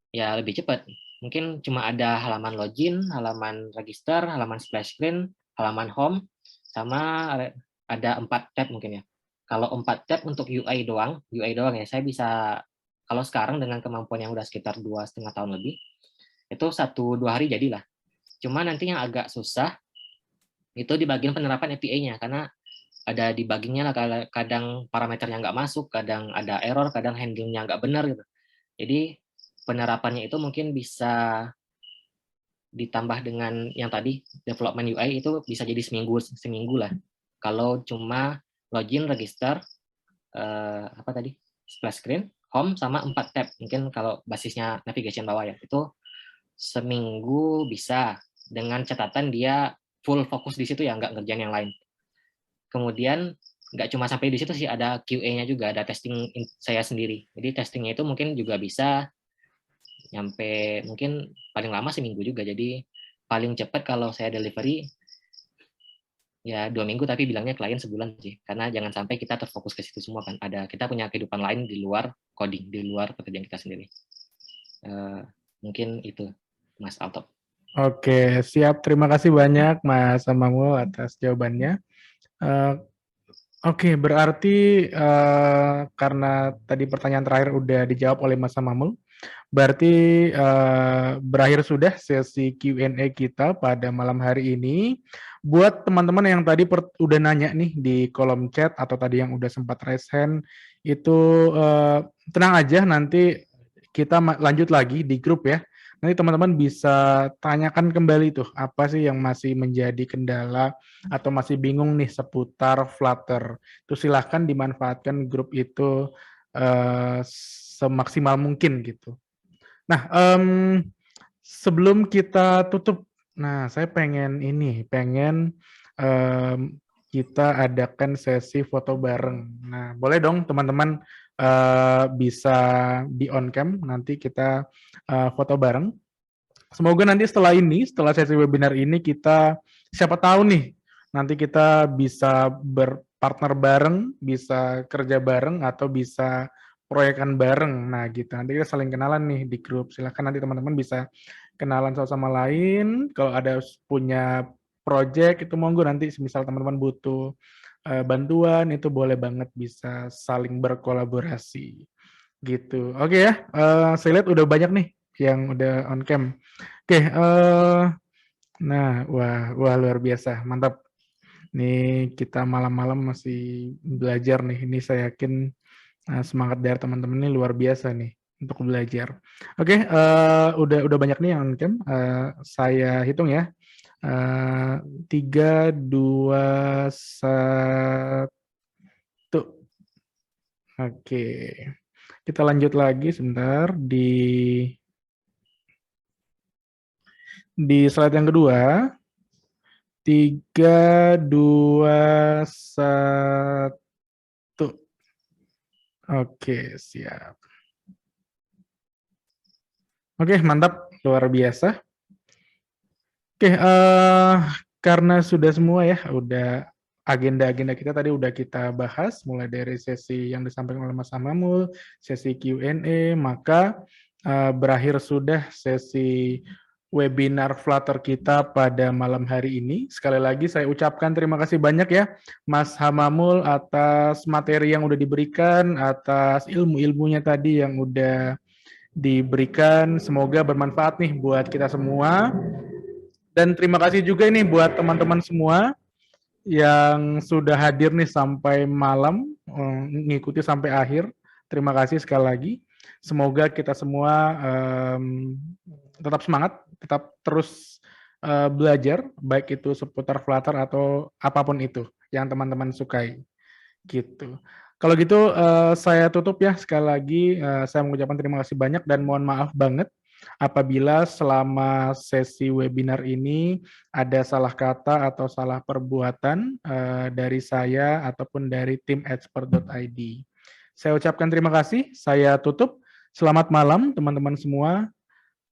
ya lebih cepat. Mungkin cuma ada halaman login, halaman register, halaman splash screen, halaman home, sama ada 4 tab mungkin ya. Kalau 4 tab untuk UI doang ya, saya bisa, kalau sekarang dengan kemampuan yang udah sekitar 2,5 tahun lebih, itu 1-2 hari jadilah. Cuma nanti yang agak susah, itu di bagian penerapan API-nya, karena ada debugging-nya lah, kadang parameternya nggak masuk, kadang ada error, kadang handling-nya nggak benar gitu. Jadi penerapannya itu mungkin bisa ditambah dengan yang tadi development UI, itu bisa jadi seminggu lah. Kalau cuma login, register, splash screen, home, sama 4 tab. Mungkin kalau basisnya navigation bawah ya, itu seminggu bisa, dengan catatan dia full fokus di situ ya, nggak ngerjain yang lain. Kemudian nggak cuma sampai di situ sih, ada QA-nya juga, ada testing saya sendiri. Jadi testingnya itu mungkin juga bisa nyampe mungkin paling lama seminggu juga. Jadi paling cepat kalau saya delivery ya 2 minggu, tapi bilangnya klien sebulan sih, karena jangan sampai kita terfokus ke situ semua kan. Kita punya kehidupan lain di luar coding, di luar pekerjaan kita sendiri. Mungkin itu, Mas Alto. Oke, siap. Terima kasih banyak Mas Amamul atas jawabannya. Oke, berarti karena tadi pertanyaan terakhir udah dijawab oleh Mas Amamul, berarti berakhir sudah sesi Q&A kita pada malam hari ini. Buat teman-teman yang tadi udah nanya nih di kolom chat atau tadi yang udah sempat raise hand, itu tenang aja, nanti kita lanjut lagi di grup ya. Nanti teman-teman bisa tanyakan kembali tuh apa sih yang masih menjadi kendala atau masih bingung nih seputar Flutter. Itu silahkan dimanfaatkan grup itu semaksimal mungkin gitu. Nah, sebelum kita tutup, nah saya pengen kita adakan sesi foto bareng. Nah, boleh dong teman-teman bisa di on cam, nanti kita foto bareng. Semoga nanti setelah sesi webinar ini kita, siapa tahu nih, nanti kita bisa berpartner bareng, bisa kerja bareng, atau bisa proyekan bareng. Nah gitu, nanti kita saling kenalan nih di grup. Silahkan nanti teman-teman bisa kenalan satu sama lain. Kalau ada punya project itu monggo, nanti misal teman-teman butuh bantuan, itu boleh banget bisa saling berkolaborasi gitu. Oke ya, saya lihat udah banyak nih yang udah on cam. Oke, nah, wah luar biasa, mantap. Nih kita malam-malam masih belajar nih. Ini saya yakin semangat dari teman-teman ini luar biasa nih untuk belajar. Oke, udah banyak nih yang on cam. Saya hitung ya. 3, 2, 1. Oke, kita lanjut lagi sebentar di slide yang kedua. 3, 2, 1. Oke, siap. Oke, mantap, luar biasa. Oke, karena sudah semua ya, udah agenda-agenda kita tadi udah kita bahas, mulai dari sesi yang disampaikan oleh Mas Amamul, sesi Q&A, maka berakhir sudah sesi webinar Flutter kita pada malam hari ini. Sekali lagi saya ucapkan terima kasih banyak ya Mas Hamamul atas materi yang udah diberikan, atas ilmu-ilmunya tadi yang udah diberikan. Semoga bermanfaat nih buat kita semua. Dan terima kasih juga nih buat teman-teman semua yang sudah hadir nih sampai malam, ngikuti sampai akhir. Terima kasih sekali lagi. Semoga kita semua tetap semangat, tetap terus belajar, baik itu seputar Flutter atau apapun itu yang teman-teman sukai. Gitu. Kalau gitu saya tutup ya, sekali lagi saya mengucapkan terima kasih banyak dan mohon maaf banget apabila selama sesi webinar ini ada salah kata atau salah perbuatan dari saya ataupun dari tim expert.id. Saya ucapkan terima kasih, saya tutup. Selamat malam teman-teman semua.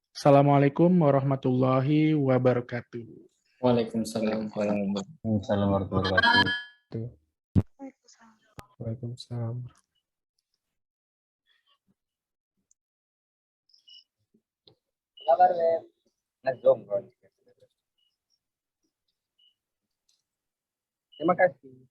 Assalamualaikum warahmatullahi wabarakatuh. Waalaikumsalam. Waalaikumsalam warahmatullahi wabarakatuh. Waalaikumsalam. Terima kasih.